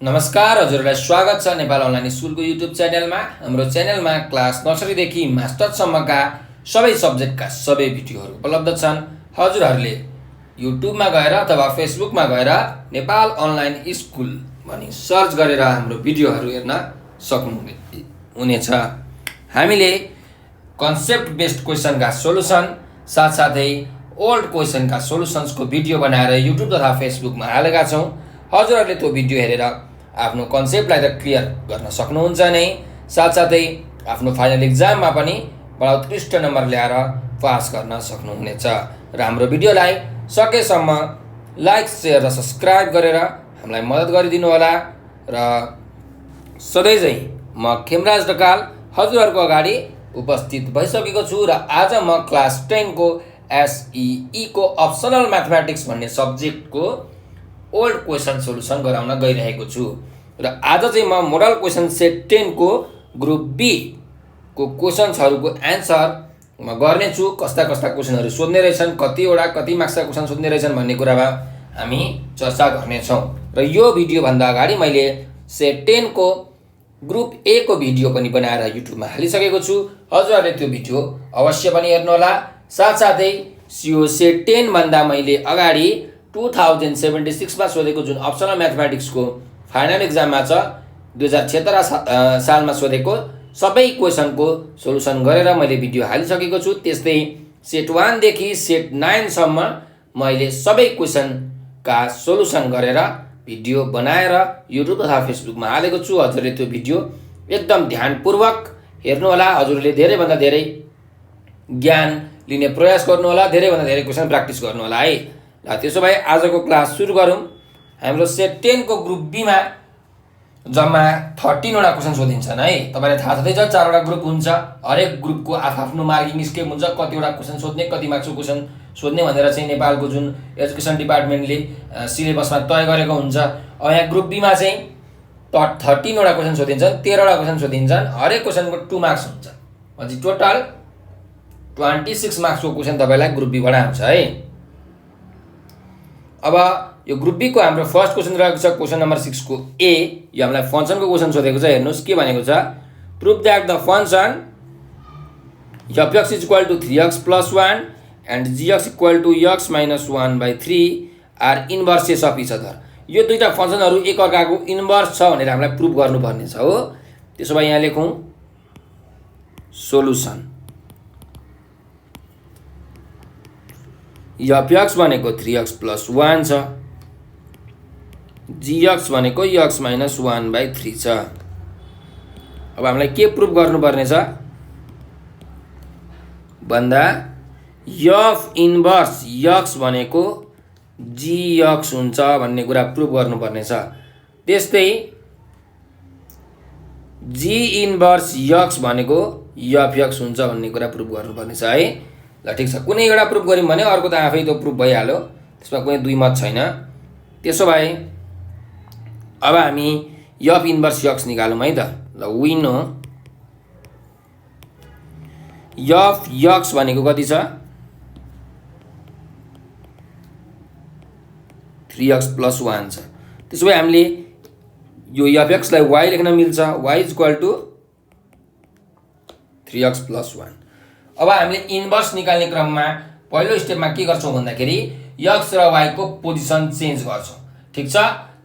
नमस्कार, हजुरलाई स्वागत छ नेपाल अनलाइन स्कुलको युट्युब च्यानलमा। हाम्रो च्यानलमा क्लास नर्सरीदेखि मास्टरसम्मका सबै सब्जेक्टका सबै भिडियोहरू उपलब्ध छन्। हजुरहरूले युट्युबमा गएर अथवा फेसबुकमा गएर नेपाल अनलाइन स्कुल भनी सर्च गरेर हाम्रो भिडियोहरू हेर्न सक्नुहुनेछ। हामीले कन्सेप्ट बेस्ड क्वेसनका सोलुसन साथसाथै ओल्ड क्वेसनका सोलुसन्सको भिडियो बनाएर युट्युब तथा फेसबुकमा हालेका छौँ। हजुरहरूले त्यो भिडियो हेरेर आफ्नो कन्सेप्टलाई त क्लियर गर्न सक्नुहुन्छ नै, साथसाथै आफ्नो फाइनल इक्जाममा पनि बडा उत्कृष्ट नम्बर ल्याएर पास गर्न सक्नुहुनेछ। र हाम्रो भिडियोलाई सकेसम्म लाइक, सेयर र सब्सक्राइब गरेर हामीलाई मद्दत गरिदिनु होला। र सधैँझै म खेमराज ढकाल हजुरहरूको अगाडि उपस्थित भइसकेको छु र आज म क्लास 10 को SEE को अप्सनल म्याथमेटिक्स भन्ने सब्जेक्टको ओल्ड क्वेसन सोलुसन गराउन गइरहेको छु। र आज चाहिँ म मोडल क्वेसन सेट 10 को ग्रुप बी को क्वेसन्सहरूको एन्सर म गर्नेछु। कस्ता कस्ता क्वेसनहरू सोध्ने रहेछन्, कति मार्क्सका क्वेसन सोध्ने रहेछन् भन्ने कुरामा हामी चर्चा गर्नेछौँ। र यो भिडियोभन्दा अगाडि मैले सेट 10 को ग्रुप ए को भिडियो पनि बनाएर युट्युबमा हालिसकेको छु। हजुरहरूले त्यो भिडियो अवश्य पनि हेर्नुहोला। साथसाथै यो सेट 10 भन्दा मैले अगाडि 2076 मा सोधेको जुन अप्सनल म्याथमेटिक्सको फाइनल इक्जाममा छ 2076 सालमा सोधेको सबै क्वेसनको सोलुसन गरेर मैले भिडियो हालिसकेको छु। त्यस्तै सेट 1 देखि सेट 9 सम्म मैले सबै क्वेसनका सोलुसन गरेर भिडियो बनाएर युट्युब तथा फेसबुकमा हालेको छु। हजुरले त्यो भिडियो एकदम ध्यानपूर्वक हेर्नुहोला। हजुरले धेरैभन्दा धेरै ज्ञान लिने प्रयास गर्नुहोला, धेरैभन्दा धेरै क्वेसन प्र्याक्टिस गर्नुहोला है। ल त्यसो भए आजको क्लास सुरु गरौँ। हाम्रो सेट 10 को ग्रुप बीमा जम्मा 13 वटा क्वेसन सोधिन्छन् है। तपाईँलाई थाहा छँदैछ 4 वटा ग्रुप हुन्छ, हरेक ग्रुपको आफ्नो मार्किङ स्केम हुन्छ, कतिवटा क्वेसन सोध्ने, कति मार्क्सको क्वेसन सोध्ने भनेर चाहिँ नेपालको जुन एजुकेसन डिपार्टमेन्टले सिलेबसमा तय गरेको हुन्छ। अब यहाँ ग्रुप बीमा चाहिँ 13 वटा क्वेसन सोधिन्छन्, 13 वटा क्वेसन सोधिन्छन्, हरेक क्वेसनको 2 मार्क्स हुन्छ। भनेपछि टोटल 26 मार्क्सको क्वेसन तपाईँलाई ग्रुप बीबाट आउँछ है। अब यो ग्रुप बी को हाम्रो फर्स्ट क्वेसन रहेको छ क्वेसन नम्बर 6 को ए। यो हामीलाई फंक्सनको क्वेसन सोधेको छ। हेर्नुहोस् के भनेको छ, prove that the function f(x = 3x + 1 and g(x = x - 1/3) are inverses of each other. यो दुईटा फंक्शनहरू एक अर्काको इन्भर्स छ भनेर हामीलाई प्रुभ गर्नुपर्ने छ हो। त्यसो भए यहाँ लेखौँ सोलुसन। f(x) भनेको 3x + 1 छ, gx भनेको x - 1/3 छ। अब हामीलाई के प्रुभ गर्नुपर्ने छ भन्दा f इन्भर्स x भनेको gx हुन्छ भन्ने कुरा प्रुभ गर्नुपर्ने छ। त्यस्तै g इन्भर्स x भनेको f(x) हुन्छ भन्ने कुरा प्रुभ गर्नुपर्ने छ है। ल ठिक छ, कुनै एउटा प्रुभ गऱ्यौँ भने अर्को त आफै त्यो प्रुभ भइहाल्यो, त्यसमा कुनै दुई मत छैन। त्यसो भए अब हामी f इन्भर्स x निकालौँ है त। ल वी नो f(x) भनेको कति छ 3x + 1 छ। त्यसो भए हामीले यो f(x) लाई y लेख्न मिल्छ, y = 3x + 1। अब हामीले इन्भर्स निकाल्ने क्रममा पहिलो स्टेपमा के गर्छौँ भन्दाखेरि x र y को पोजिसन चेन्ज गर्छौँ। ठिक छ,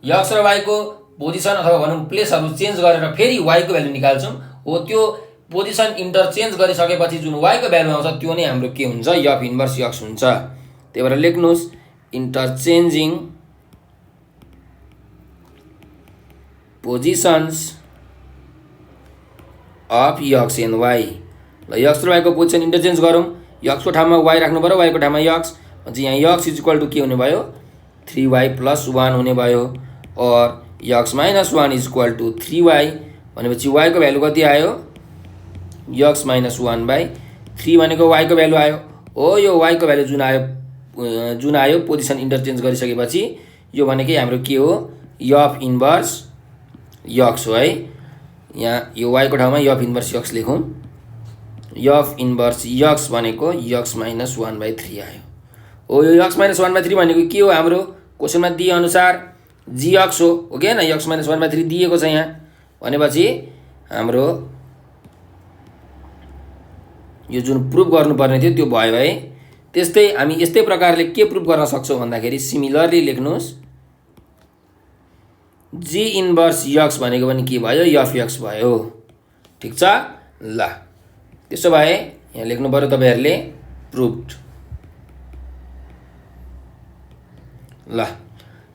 x र y को पोजिसन अथवा भनौँ प्लेसहरू चेन्ज गरेर फेरि y को भ्यालु निकाल्छौँ। हो त्यो पोजिसन इन्टरचेन्ज गरिसकेपछि जुन y को भ्यालु आउँछ त्यो नै हाम्रो के हुन्छ f इन्भर्स x हुन्छ। त्यही भएर लेख्नुहोस् interchanging positions of x and y। ल x र y को पोजिसन इन्टरचेन्ज गरौँ। x को ठाउँमा y राख्नु पर्यो, y को ठाउँमा x। भनेपछि यहाँ x = के हुने भयो 3y + 1 हुने भयो। और x - 1 = 3y भनेपछि y को भ्यालु कति आयो x - 1/3 भनेको y को भ्यालु आयो। हो यो y को भ्यालु जुन आयो पोजिसन इन्टरचेन्ज गरिसकेपछि यो भनेकै हाम्रो के हो f इन्भर्स x हो है। यहाँ यो y को ठाउँमा f इन्भर्स x लेखौँ। f इन्भर्स x भनेको x - 1/3 आयो। हो यो x - 1/3 भनेको के हो हाम्रो क्वेसनमा दिए अनुसार जी एक्स हो कि होइन, एक्स माइनस 1/3 दिएको छ यहाँ भनेपछि हाम्रो यो जुन प्रुफ गर्नुपर्ने थियो त्यो भयो है। त्यस्तै हामी यस्तै प्रकारले के प्रुफ गर्न सक्छौँ भन्दाखेरि सिमिलरली लेख्नुहोस् जी इन्भर्स एक्स भनेको पनि के भयो, एफ एक्स भयो। ठिक छ, ल त्यसो भए यहाँ लेख्नु पर्यो तपाईहरुले प्रुभड। ल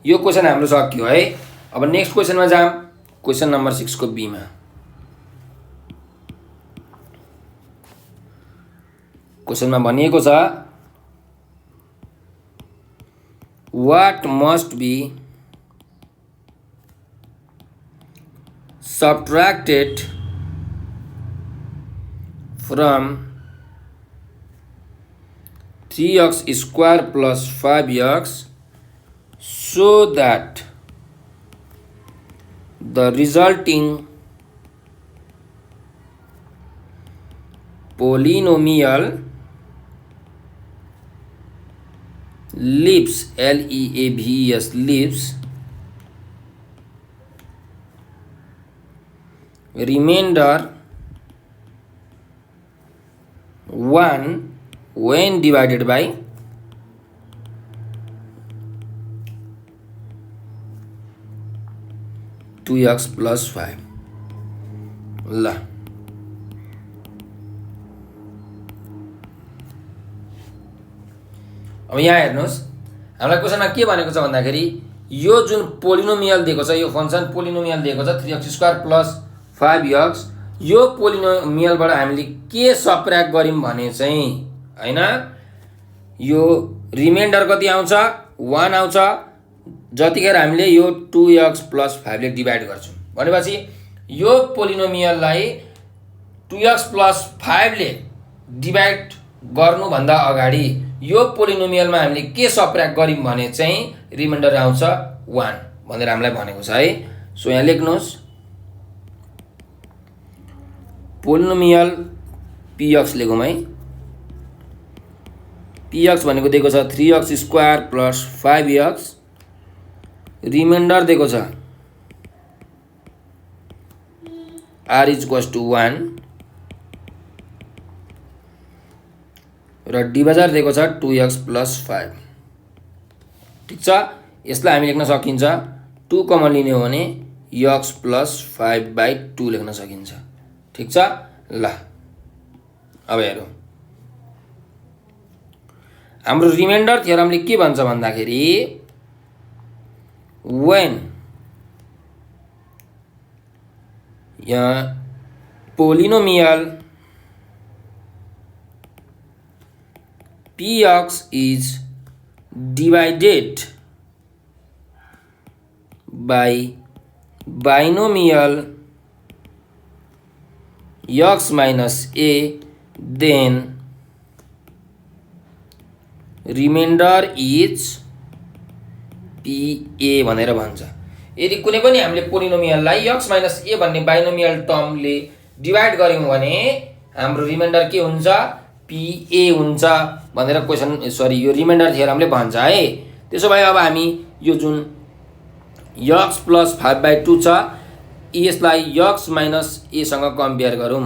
यो क्वेशन हाम्रो सक्यो है। अब नेक्स्ट क्वेशनमा जाम, क्वेशन नम्बर 6 को बी मा। क्वेशनमा भनिएको छ what must be subtracted from 3x square plus 5x so that the resulting polynomial leaves L-E-A-V-E-S leaves remainder 1 when divided by 2x plus 5। ल अब यहाँ हेर्नुहोस् हामीलाई क्वेशनमा के भनेको छ भन्दाखेरि यो जुन पोलिनोमियल दिएको छ, यो फंक्सन पोलिनोमियल दिएको छ 3x² प्लस 5x, यो पोलिनोमियलबाट हामीले के सबट्र्याक्ट गर्यौं भने चाहिँ हैन, यो रिमाइन्डर कति आउँछ 1 आउँछ जतिखेर हामीले यो 2x प्लस 5 ले डिभाइड गर्छौं भनेपछि यो पोलिनोमियललाई 2x प्लस 5 ले डिभाइड गर्नु भन्दा अगाडि यो पोलिनोमियलमा हामीले के सबट्र्याक्ट गर्यौं भने चाहिँ रिमाइन्डर आउँछ 1 भनेर हामीलाई भनेको छ है। सो यहाँ लेख्नुहोस् पोलिनोमियल px लेखौं है। px भनेको दिएको छ 3x² प्लस 5x, रिमाइन्डर दिएको छ r = 1 र डिभिजर दिएको छ 2x प्लस 5। ठीक छ, यसलाई हामी लेख्न सकिन्छ 2 कमन लिने हो भने x प्लस 5/2 लेख्न सकिन्छ। ठीक छ, ल अब हेरौं हाम्रो रिमाइन्डर थ्योरमले के भन्छ भन्दाखेरि when polynomial px is divided by binomial x minus a, then remainder is pa भनेर भन्छ। यदि कुनै पनि हामीले पोलिनोमियललाई x माइनस a भन्ने बाइनोमियल टर्मले डिभाइड गर्यौं भने हाम्रो रिमाइन्डर के हुन्छ pa हुन्छ भनेर यो रिमाइन्डर थ्योरमले भन्छ है। त्यसो भए अब हामी यो जुन x प्लस 5/2 छ यसलाई x माइनस a सँग कम्पेयर गरौं।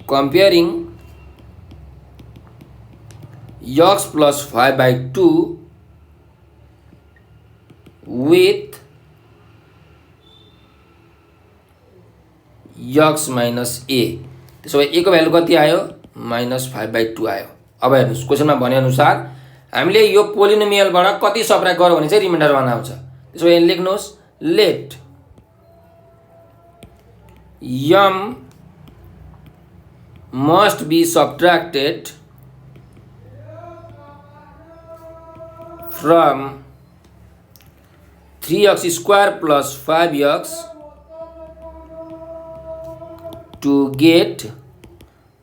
Comparing x plus 5/2 with x minus a, त्यसो भए a को भ्यालु कति आयो -5/2 आयो। अब हेर्नुस् क्वेशनमा भने अनुसार हामीले यो पोलिनोमियलबाट कति सबट्र्याक्ट गर्यो भने चाहिँ रिमाइन्डर 1 आउँछ। त्यसो भए लेख्नुस् late m must be subtracted from 3x² plus 5x to get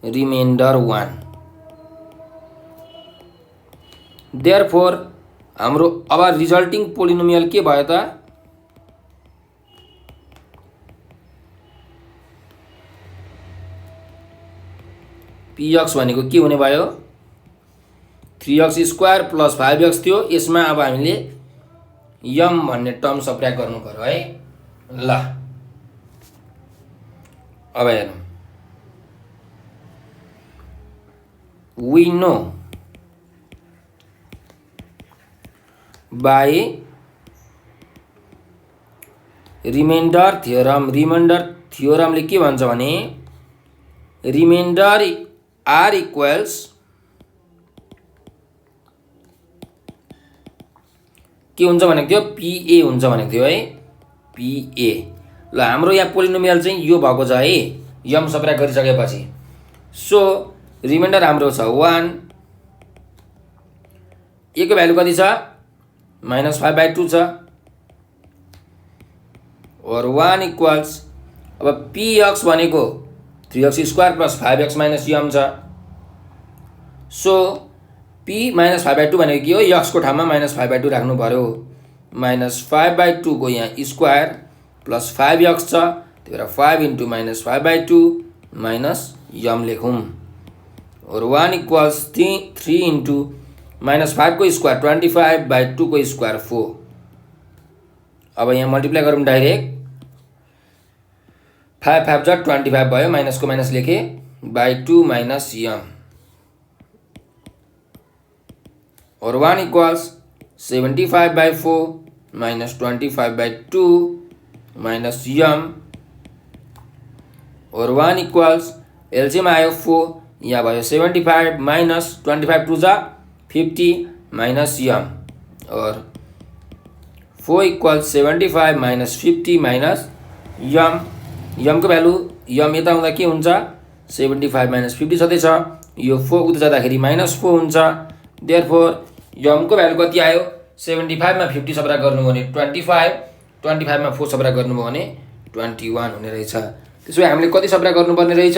remainder 1। therefore हाम्रो अब रिजल्टिङ पोलिनोमियल के भयो त px भनेको के हुने भयो 3x² प्लस 5x थियो। यसमा अब हामीले यम भन्ने टर्म सब्ट्र्याक्ट गर्नु पर्यो है। ल अब हेरौँ, we know by रिमाइन्डर थियोरमले के भन्छ भने रिमाइन्डर आर इक्वल्स के हुन्छ भनेको थियो, PA हुन्छ भनेको थियो है, PA। ल हाम्रो यहाँ पोलिनोमियल चाहिँ यो भएको छ है, यम सब्ट्र्याक्ट गरिसकेपछि। सो रिमाइन्डर हाम्रो छ 1, ए को भ्यालु कति छ -5/2 छ, और 1 इक्वल्स अब px भनेको 3x² प्लस 5x माइनस यम छ। सो p -5/2 भनेको के हो, x को ठाउँमा -5/2 राख्नु पर्यो। -5/2 को यहाँ स्क्वायर प्लस 5x छ, त्यही भएर 5 × -5/2 माइनस यम लेखौँ। और 1 इक्वल्स 3 × -5 को स्क्वायर 25/2 को स्क्वायर 4। अब यहाँ मल्टिप्लाई गरौँ डाइरेक्ट, 5 5 जा 25 भयो, माइनस को माइनस लेखे /2 माइनस यम। और 1 इक्वल्स 75/4 माइनस 25/2 माइनस यम। और 1 इक्वल्स एलसीएम आयो 4, यहाँ भयो 75 माइनस 25 2 जा 50 माइनस यम। और 4 इक्वल्स 75 माइनस 50 माइनस यम। यम को भ्यालु यम यता हुँदा के हुन्छ 75 माइनस 50 छँदैछ, यो 4 उता जाँदाखेरि -4 हुन्छ। देयरफोर यम को भ्यालु कति आयो 75 मा 50 सब्ट्र्याक्ट गर्नुभयो भने 25 मा 4 सब्ट्र्याक्ट गर्नुभयो भने 21 हुने रहेछ। त्यसो भए हामीले कति सब्ट्र्याक्ट गर्नुपर्ने रहेछ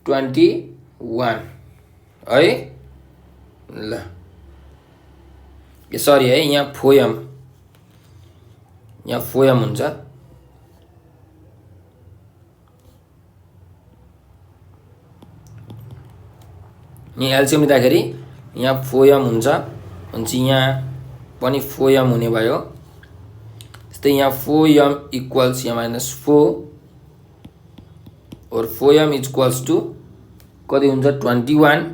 21 है। ल सरी है, यहाँ फोयम हुन्छ, यहाँ एलसीएम लिँदाखेरि यहाँ फोयम हुन्छ, भनेपछि यहाँ पनि फोयम हुने भयो। त्यस्तै यहाँ फोयम इक्वल्स यहाँ -4 और फोयम इक्वल्स टू कति हुन्छ 21।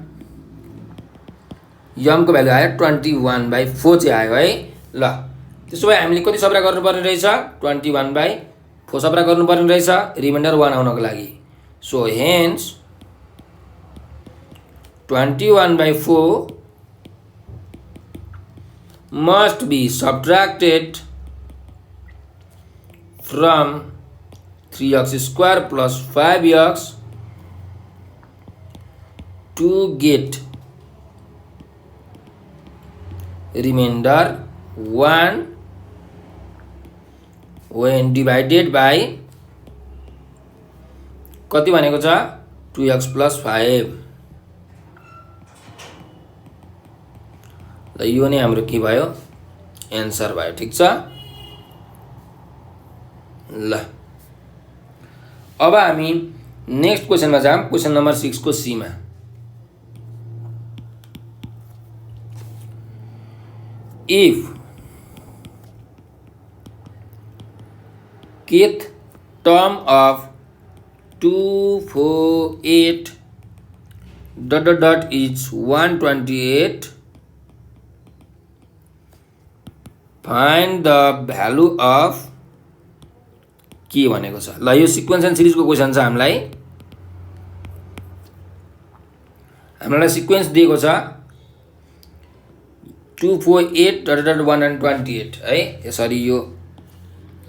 यम को भ्यालु आयो 21/4 चाहिँ आयो है। ल त्यसो भए हामीले कति सब्ट्र्याक्ट गर्नुपर्ने रहेछ 21/4 सब्ट्र्याक्ट गर्नुपर्ने रहेछ रिमाइन्डर 1 आउनको लागि। So hence 21/4 must be subtracted from 3x² plus 5x to get remainder 1 when divided by कति भनेको छ 2x plus 5। ल यो नै हाम्रो के भयो एन्सर भयो, ठीक छ। ल अब हामी नेक्स्ट क्वेशनमा जाम, क्वेशन नम्बर 6 को सी मा। If kth term of 248 ... is 128, find the value of के भनेको छ। ल यो सिक्वेन्स एन्ड सिरिजको क्वेशन छ। हामीलाई सिक्वेन्स दिएको छ 248 ... 128 है, यसरी यो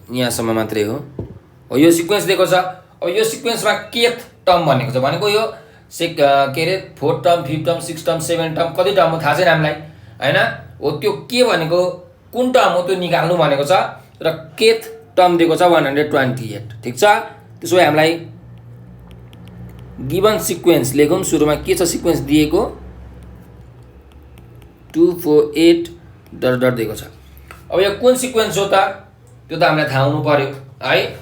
यहाँसम्म मात्रै हो। यो सिक्वेन्स दिएको छ। अब यो सिक्वेन्समा केथ टर्म भनेको छ, भनेको यो के अरे 4 टर्म 5 टर्म 6 टर्म 7 टर्म कति टर्म हो थाहा छैन हामीलाई हैन। हो त्यो के भनेको कुन टर्म हो त्यो निकाल्नु भनेको छ, र केथ टर्म दिएको छ 128, ठीक छ। त्यसो भए हामीलाई गिवन सिक्वेन्स लेखौँ। सुरुमा के छ सिक्वेन्स दिएको 248 ... दिएको छ। अब यो कुन सिक्वेन्स हो त त्यो त हामीलाई थाहा हुनु पर्यो है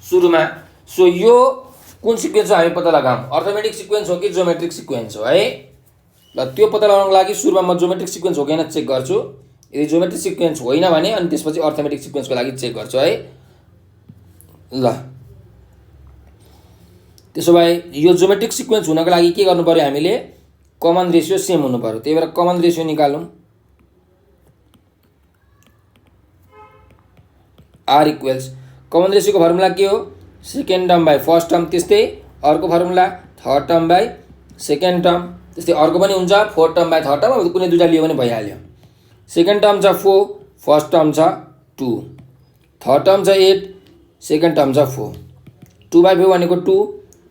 सुरुमा। सो यो कुन सिक्वेन्स हो हामी पत्ता लगाऊँ, अर्थमेटिक सिक्वेन्स हो कि ज्योमेट्रिक सिक्वेन्स हो है। ल त्यो पत्ता लगाउनको लागि सुरुमा म ज्योमेट्रिक सिक्वेन्स हो कि हैन चेक गर्छु। यदि ज्योमेट्रिक सिक्वेन्स होइन भने अनि त्यसपछि अर्थमेटिक सिक्वेन्सको लागि चेक गर्छु है। ल त्यसो भए यो ज्योमेट्रिक सिक्वेन्स हुनको लागि के गर्नु पर्यो हामीले कमन रेशियो सेम हुनु पर्यो। त्यही भएर कमन रेशियो निकालौं। r इक्वल्स कमन रेशियोको फर्मुला के हो second term by first term, त्यस्तै अर्को formula third term by second term, त्यस्तै अर्को पनि हुन्छ fourth term by third term. अब कुनै दुईटा लियो भने भइहाल्यो। सेकेन्ड टर्म छ 4, फर्स्ट टर्म छ 2, थर्ड टर्म छ 8, सेकेन्ड टर्म छ 4, 2/4 भनेको 2,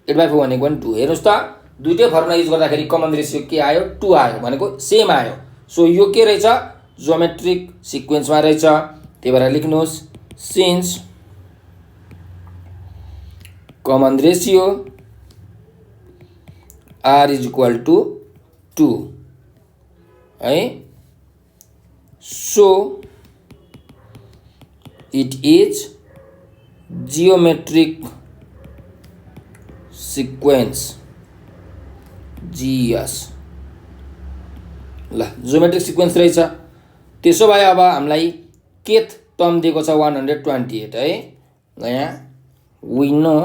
8/4 भनेको पनि 2। हेर्नुस् त दुईटै फर्मुला युज गर्दाखेरि कमन रेशियो के आयो 2 आयो भनेको सेम आयो। सो यो के रहेछ ज्योमेट्रिक सिक्वेन्समा रहेछ। त्यही भएर लेख्नुहोस् since common ratio r is equal to 2 है, so it is geometric sequence GS। ल जियोमेट्रिक सिक्वेन्स रहेछ। त्यसो भए अब हामीलाई केथ टर्म दिएको छ 128 है। ल यहाँ वी नो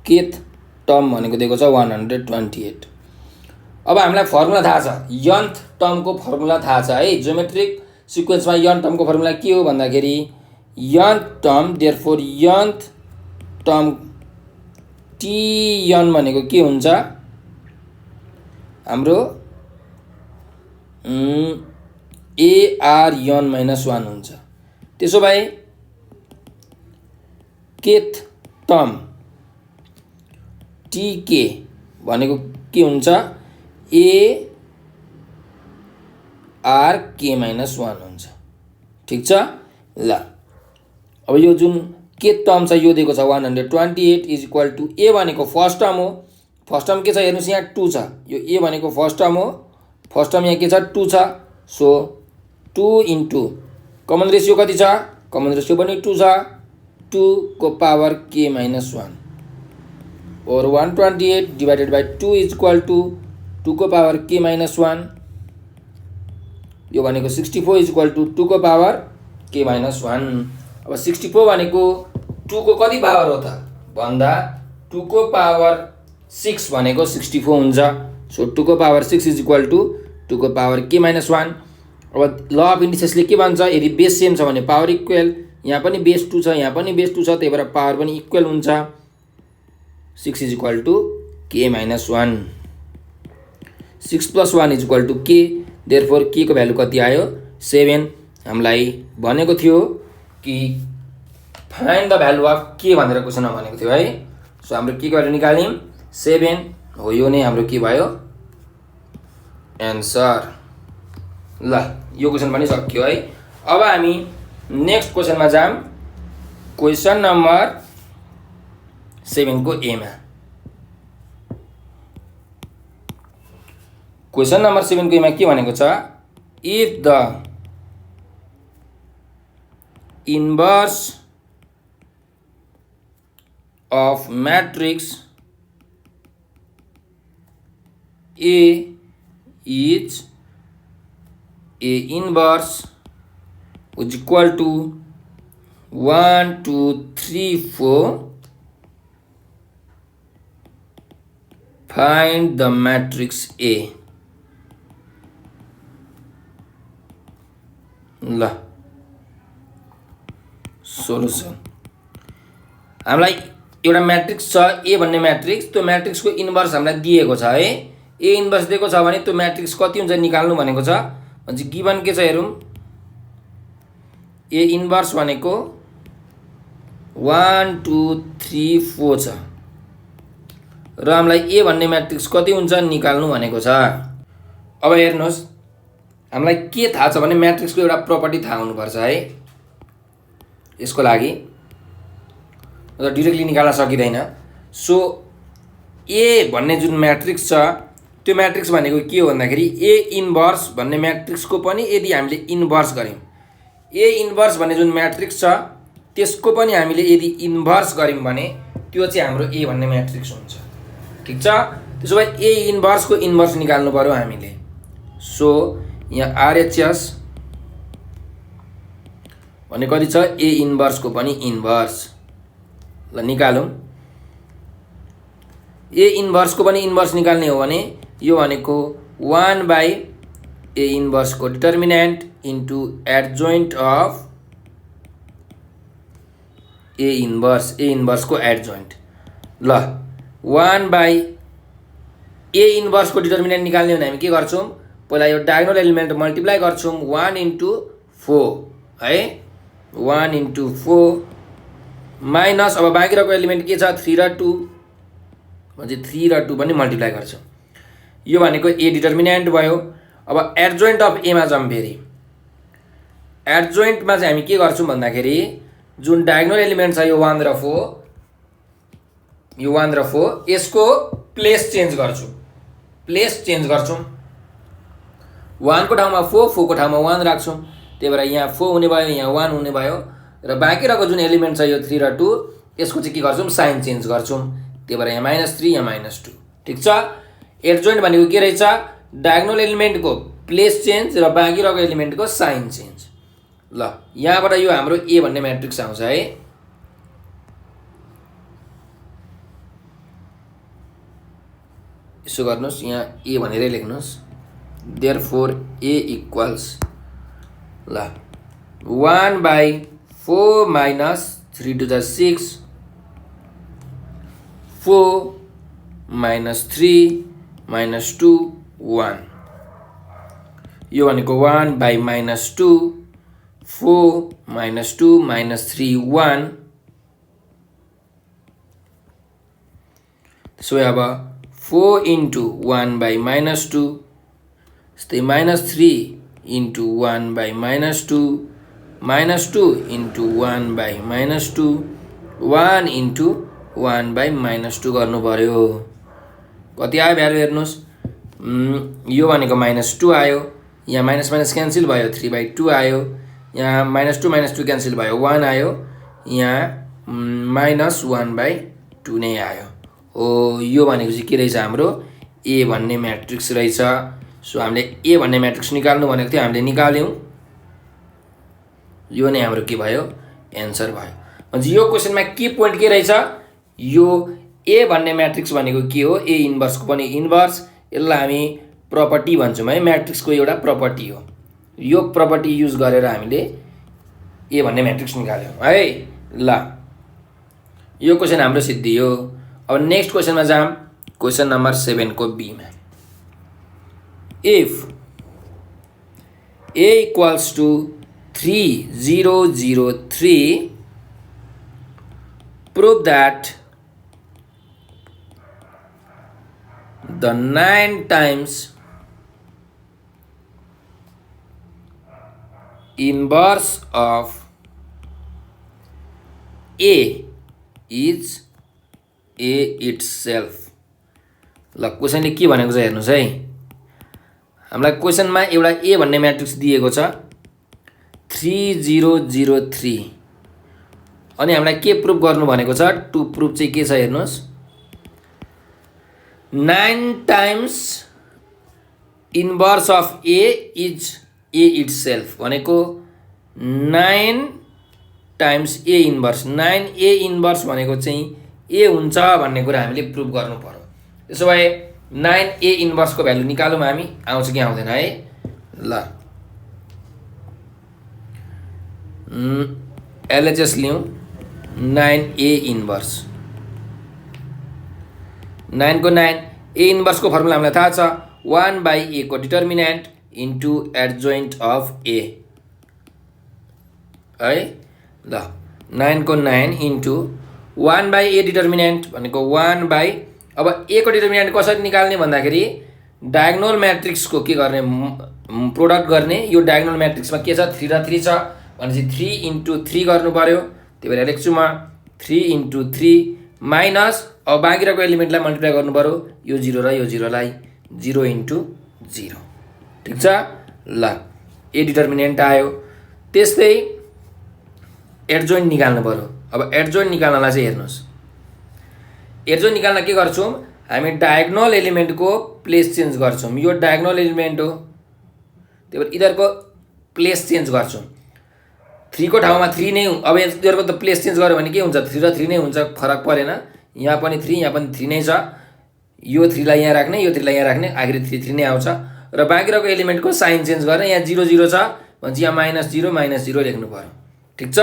केथ टर्म भनेको दिएको छ 128। अब हामीलाई फर्मुला थाहा छ, यन्थ टर्मको फर्मुला थाहा छ है। जियोमेट्रिक सिक्वेन्समा यन्थ टर्मको फर्मुला के हो भन्दाखेरि यन्थ टर्म देयरफोर यन्थ टर्म TN भनेको के हुन्छ हाम्रो ARN-1 हुन्छ। त्यसो भए केथ टर्म TK भनेको के हुन्छ ARK-1 हुन्छ। ठीक छ। ल अब यो जुन केथ टर्म छ यो दिएको छ 128 इज इक्वल टु ए भनेको फर्स्ट टर्म हो। फर्स्ट टर्म के छ हेर्नुस् यहाँ 2 छ। यो ए भनेको फर्स्ट टर्म हो। फर्स्ट टर्म यहाँ के छ 2 छ। सो 2 इन्टु कमन रेशियो कति छ कमन रेशियो पनि 2 छ 2 को पावर k-1 और 128 divided by 2 is equal to 2 को पावर k-1 यो भनेको 64 इज इक्वल टु 2 को पावर k-1। अब 64 भनेको 2 को कति पावर हो त भन्दा 2 को पावर 6 भनेको 64 हुन्छ। सो 2 को पावर 6 इज इक्वल टु 2 को पावर k-1। अब ल अफ इन्डिसेसले के भन्छ यदि बेस सेम छ भने पावर इक्वल, यहाँ पनि बेस 2 छ यहाँ पनि बेस 2 छ त्यही भएर पावर पनि इक्वल हुन्छ। 6 is equal to k-1। 6 plus 1 is equal to k, therefore k को भ्यालु कति आयो 7। हामीलाई भनेको थियो कि find the value of k भनेर क्वेसनमा भनेको थियो है। सो हाम्रो k को भ्यालु निकाल्यौं 7 हो। यो नै हाम्रो के भयो एन्सर। ल यो क्वेसन पनि सक्यो है। अब हामी नेक्स्ट क्वेसनमा जाम। क्वेसन नम्बर 7 को ए मा। क्वेसन नम्बर 7 को ए मा के भनेको छ if the inverse of matrix A is A inverse which equal to 1 2 3 4 find the matrix A। ल सोलुसन हामीलाई एउटा म्याट्रिक्स छ ए भन्ने म्याट्रिक्स, त्यो म्याट्रिक्सको इन्भर्स हामीलाई दिएको छ है। ए इन्भर्स दिएको छ भने त्यो म्याट्रिक्स कति हुन्छ निकाल्नु भनेको छ। भनेपछि गिभन के छ हेरौँ ए इन्भर्स भनेको 1 2 3 4 छ र हामीलाई ए भन्ने म्याट्रिक्स कति हुन्छ निकाल्नु भनेको छ। अब हेर्नुहोस् हामीलाई के थाहा छ भने म्याट्रिक्सको एउटा प्रपर्टी थाहा हुनुपर्छ है। यसको लागि डिरेक्टली निकाल्न सकिँदैन। सो ए भन्ने जुन म्याट्रिक्स छ त्यो म्याट्रिक्स भनेको के हो भन्दाखेरि ए इन्भर्स भन्ने म्याट्रिक्सको पनि यदि हामीले इन्भर्स गर्यौं, ए इन्भर्स भन्ने जुन म्याट्रिक्स छ त्यसको पनि हामीले यदि इन्भर्स गर्यौं भने त्यो चाहिँ हाम्रो ए भन्ने म्याट्रिक्स हुन्छ। ठिक छ, त्यसो भए ए इन्भर्सको इन्भर्स निकाल्नु पर्यो हामीले। सो यहाँ आरएचएस भन्ने कति छ, ए इन्भर्सको पनि इन्भर्स। ल निकालौँ, ए इन्भर्सको पनि इन्भर्स निकाल्ने हो भने यो भनेको 1 बाई ए इन्भर्सको determinant into adjoint of A इन्भर्सको एडजोइन्ट। ल 1 बाई ए इन्भर्सको डिटर्मिनेन्ट निकाल्ने हो भने हामी के गर्छौँ, पहिला यो डायगोनल एलिमेन्ट मल्टिप्लाई गर्छौँ 1 इन्टु 4 है, 1 इन्टु 4 माइनस अब बाँकी रहेको एलिमेन्ट के छ 3 र 2 म्हणजे 3 र 2 पनि मल्टिप्लाई गर्छौँ। यो भनेको ए डिटर्मिनेन्ट भयो। अब एडजोइन्ट अफ एमा जाउँ फेरि। एडजोइन्टमा चाहिँ हामी के गर्छौँ भन्दाखेरि जुन डायगोनल एलिमेन्ट छ यो 1 र 4, यो 1 र 4 यसको प्लेस चेन्ज गर्छौँ, प्लेस चेन्ज गर्छौँ। 1 को ठाउँमा 4, 4 को ठाउँमा 1 राख्छौँ, त्यही भएर यहाँ 4 हुने भयो, यहाँ 1 हुने भयो र बाँकी रहेको जुन एलिमेन्ट छ यो 3 र 2 यसको चाहिँ के गर्छौँ, साइन चेन्ज गर्छौँ, त्यही भएर यहाँ -3 यहाँ -2। ठिक छ, एडजोइन्ट भनेको के रहेछ, डायगोनल एलिमेन्टको प्लेस चेन्ज र बाँकी रहेको एलिमेन्टको साइन चेन्ज। ल यहाँबाट यो हाम्रो ए भन्ने म्याट्रिक्स आउँछ है। यसो गर्नुहोस्, यहाँ ए भनेरै लेख्नुहोस्, देयरफोर ए इक्वल्स ल 1 by 4 minus 3 to the 6 4 minus 3 minus 2 1। यो भनेको 1 by -2 4 minus 2 minus 3 1। त्यसो भए अब 4 into 1 by -2 यस्तै -3 into 1 by -2 -2 into 1 by -2 1 into 1 by -2 गर्नु पर्यो। कति आयो भ्यालु हेर्नुहोस्, यो भनेको -2 आयो, यहाँ माइनस माइनस क्यान्सल भयो 3/2 आयो, यहाँ -2 क्यान्सल भयो 1 आयो, यहाँ -1/2 नै आयो। हो यो भनेको चाहिँ के रहेछ, हाम्रो ए भन्ने म्याट्रिक्स रहेछ। सो हामीले ए भन्ने म्याट्रिक्स निकाल्नु भनेको थियो, हामीले निकाल्यौँ, यो नै हाम्रो के भयो, एन्सर भयो। म्हणजे यो क्वेसनमा के पोइन्ट के रहेछ, यो ए भन्ने म्याट्रिक्स भनेको के हो, ए इन्भर्सको पनि इन्भर्स, यसलाई हामी प्रपर्टी भन्छौँ है, म्याट्रिक्सको एउटा प्रपर्टी हो। यो प्रपर्टी युज गरेर हामीले ए भन्ने म्याट्रिक्स निकाल्यौँ है। ल यो क्वेसन हाम्रो सिद्धियो। अब नेक्स्ट क्वेसनमा जाऊँ, क्वेसन नम्बर 7 को बी मा। If A equals to 3003 prove that the 9 times inverse of A is A itself। ल क्वेसनले के भनेको छ हेर्नुस् है, हामीलाई क्वेसनमा एउटा ए भन्ने म्याट्रिक्स दिएको छ 3003 अनि हामीलाई के प्रुफ गर्नु भनेको छ, टु प्रुफ चाहिँ के छ हेर्नुस्, 9 times inverse of A is a itself भनेको 9 टाइम्स ए इन्भर्स, 9 ए इन्भर्स भनेको चाहिँ ए हुन्छ भन्ने कुरा हामीले प्रुफ गर्नु पर्यो। त्यसो भए 9 ए इन्भर्सको भ्यालु निकालौँ हामी, आउँछ कि आउँदैन है। ल एलएचएस लिउँ, 9 ए इन्भर्स, 9 को 9 ए इन्भर्सको फर्मुला हामीलाई थाहा छ, 1 बाई ए को डिटर्मिनेन्ट इन्टु एडजोइन्ट अफ ए है। ल 9 को 9 इन्टु 1 बाई ए डिटर्मिनेन्ट भनेको 1 बाई, अब ए को डिटर्मिनेन्ट कसरी निकाल्ने भन्दाखेरि डायगोनल म्याट्रिक्सको के गर्ने, प्रोडक्ट गर्ने। यो डायगोनल म्याट्रिक्समा के छ, 3 र 3 छ भनेपछि 3 इन्टु 3 गर्नु पर्यो, त्यही भएर लेख्छु म 3 इन्टु 3 माइनस, अब बाँकी रहेको एलिमेन्टलाई मल्टिप्लाई गर्नु पर्यो, यो 0 र यो 0लाई 0 इन्टु 0। ठिक छ, ल ए डिटर्मिनेन्ट आयो। त्यस्तै एडजोइन्ट निकाल्नु पर्यो। अब एडजोइन्ट निकाल्नलाई चाहिँ हेर्नुहोस्, एड्जोइन निकाल्न के गर्छौँ हामी डायगोनल एलिमेन्टको प्लेस चेन्ज गर्छौँ। यो डायगोनल एलिमेन्ट हो, त्यही भएर यिनीहरूको प्लेस चेन्ज गर्छौँ। 3 को ठाउँमा 3 नै, अब यिनीहरूको त प्लेस चेन्ज गर्यो भने के हुन्छ, 3 र 3 नै हुन्छ, फरक परेन। यहाँ पनि 3, यहाँ पनि 3 नै छ। यो 3 लाई यहाँ राख्ने, यो 3 लाई यहाँ राख्ने, आखिर 3 3 नै आउँछ। र बाँकी रहेको एलिमेन्टको साइन चेन्ज गरेर यहाँ 0 0 छ भनेपछि यहाँ -0 लेख्नु पर्यो। ठिक छ।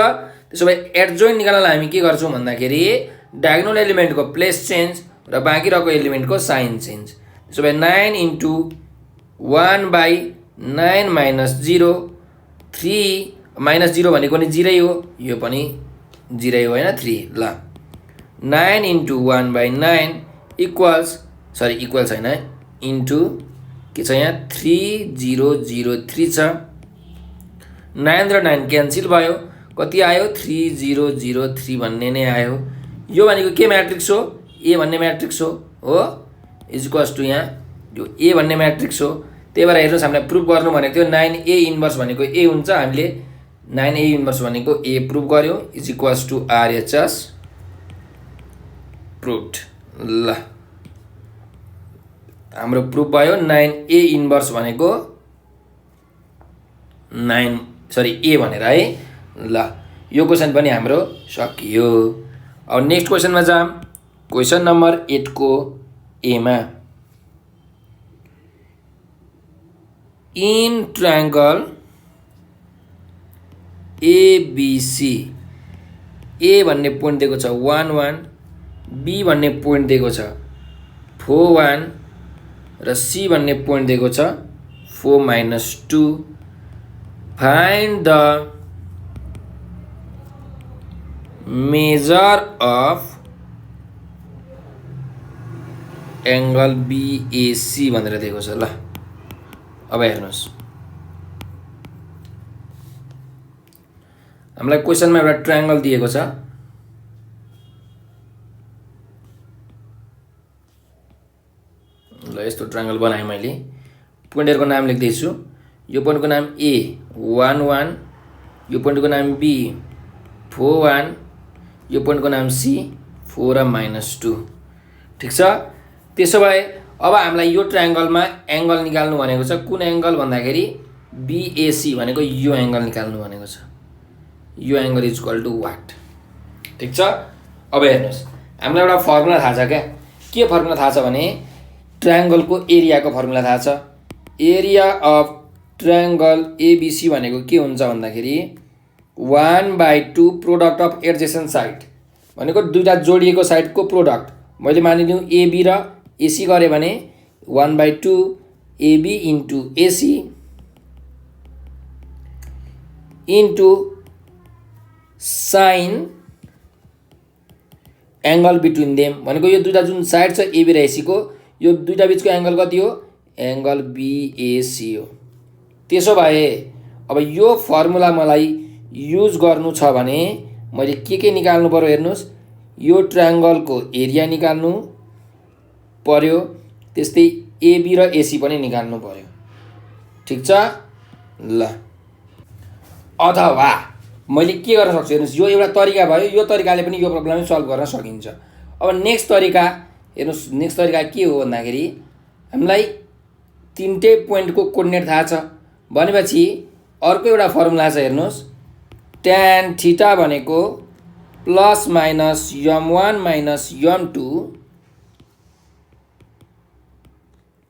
त्यसो भए एड्जोइन निकाल्नलाई हामी के गर्छौँ भन्दाखेरि डायगोनल एलिमेन्टको प्लेस चेन्ज र बाँकी रहेको एलिमेन्टको साइन चेन्ज। त्यसो भए 9 × 1/9 - 0 3 -0 भनेको नि 0 हो, यो पनि 0 हो होइन, 3। ल 9 × 1/9 इक्वल छैन, इन्टु के छ यहाँ 3003 छ। 9 र 9 क्यान्सल भयो, कति आयो 3003 भन्ने नै आयो। यो भनेको के म्याट्रिक्स हो, ए भन्ने म्याट्रिक्स हो इक्वल्स टु यहाँ यो ए भन्ने म्याट्रिक्स हो। त्यही भएर हेर्नुहोस् हामीले प्रुफ गर्नु भनेको थियो 9A इन्भर्स भनेको ए हुन्छ, हामीले 9A इन्भर्स भनेको ए प्रुफ गर्यो इक्वल्स टु RHS प्रुफ्ड। ल हाम्रो प्रुफ भयो 9A इन्भर्स भनेको ए भनेर है। ल यो क्वेसन पनि हाम्रो सकियो। अब नेक्स्ट क्वेसनमा जाम। क्वेसन नम्बर 8 को एमा इन ट्रायंगल ABC ए भन्ने पोइन्ट दिएको छ 1 1, बी भन्ने पोइन्ट दिएको छ 4 1 र सी भन्ने पोइन्ट दिएको छ 4 -2। Find the measure of angle BAC भनेर दिएको छ। ल अब हेर्नुहोस्, हामीलाई क्वेसनमा एउटा ट्रायंगल दिएको छ। ल यस्तो ट्रायंगल बनाएँ मैले। पोइन्टहरुको नाम लेख्दैछु। यो पोइन्टको नाम A 1 1, यो पोइन्टको नाम B 4 1, यो पोइन्टको नाम C 4 र -2। ठीक छ। त्यसो भए अब हामीलाई यो ट्रायंगलमा एंगल निकाल्नु भनेको छ। कुन एंगल भन्दाखेरि BAC भनेको यो एंगल निकाल्नु भनेको छ। यो angle is equal to what. ठीक छ। अब हेर्नुस्, हामीलाई एउटा फर्मुला थाहा छ क्या। के फर्मुला थाहा छ भने ट्रायंगलको एरियाको फर्मुला थाहा छ। एरिया अफ ट्रायंगल ABC भनेको के हुन्छ भन्दाखेरि 1/2 प्रोडक्ट अफ एडजेसेन्ट साइड भनेको दुईटा जोडिएको साइडको प्रोडक्ट। मैले मानिलिउँ AB र AC गरे भने 1/2 AB into AC into sign angle between them भनेको यो दुईटा जुन साइड छ AB र AC को, यो दुईटा बीचको एंगल कति हो, एंगल BAC हो। त्यसो भए अब यो फर्मुला मलाई युज गर्नु छ भने मैले के निकाल्नु पर्यो हेर्नुस्। यो ट्रायंगलको एरिया निकाल्नु पर्यो, त्यस्तै AB र AC पनि निकाल्नु पर्यो। ठीक छ। ल अथवा मैले के गर्न सक्छु हेर्नुस्, यो एउटा तरिका भयो। यो तरिकाले पनि यो प्रब्लम सल्भ गर्न सकिन्छ। अब नेक्स्ट तरिका हेर्नुस्, नेक्स्ट तरिका के हो भन्दाखेरि हामीलाई तीनटै पोइन्टको कोर्डिनेट थाहा छ भनेपछि अर्को एउटा फर्मुला छ हेर्नुस्। tan थीटा भनेको plus minus m1 minus m2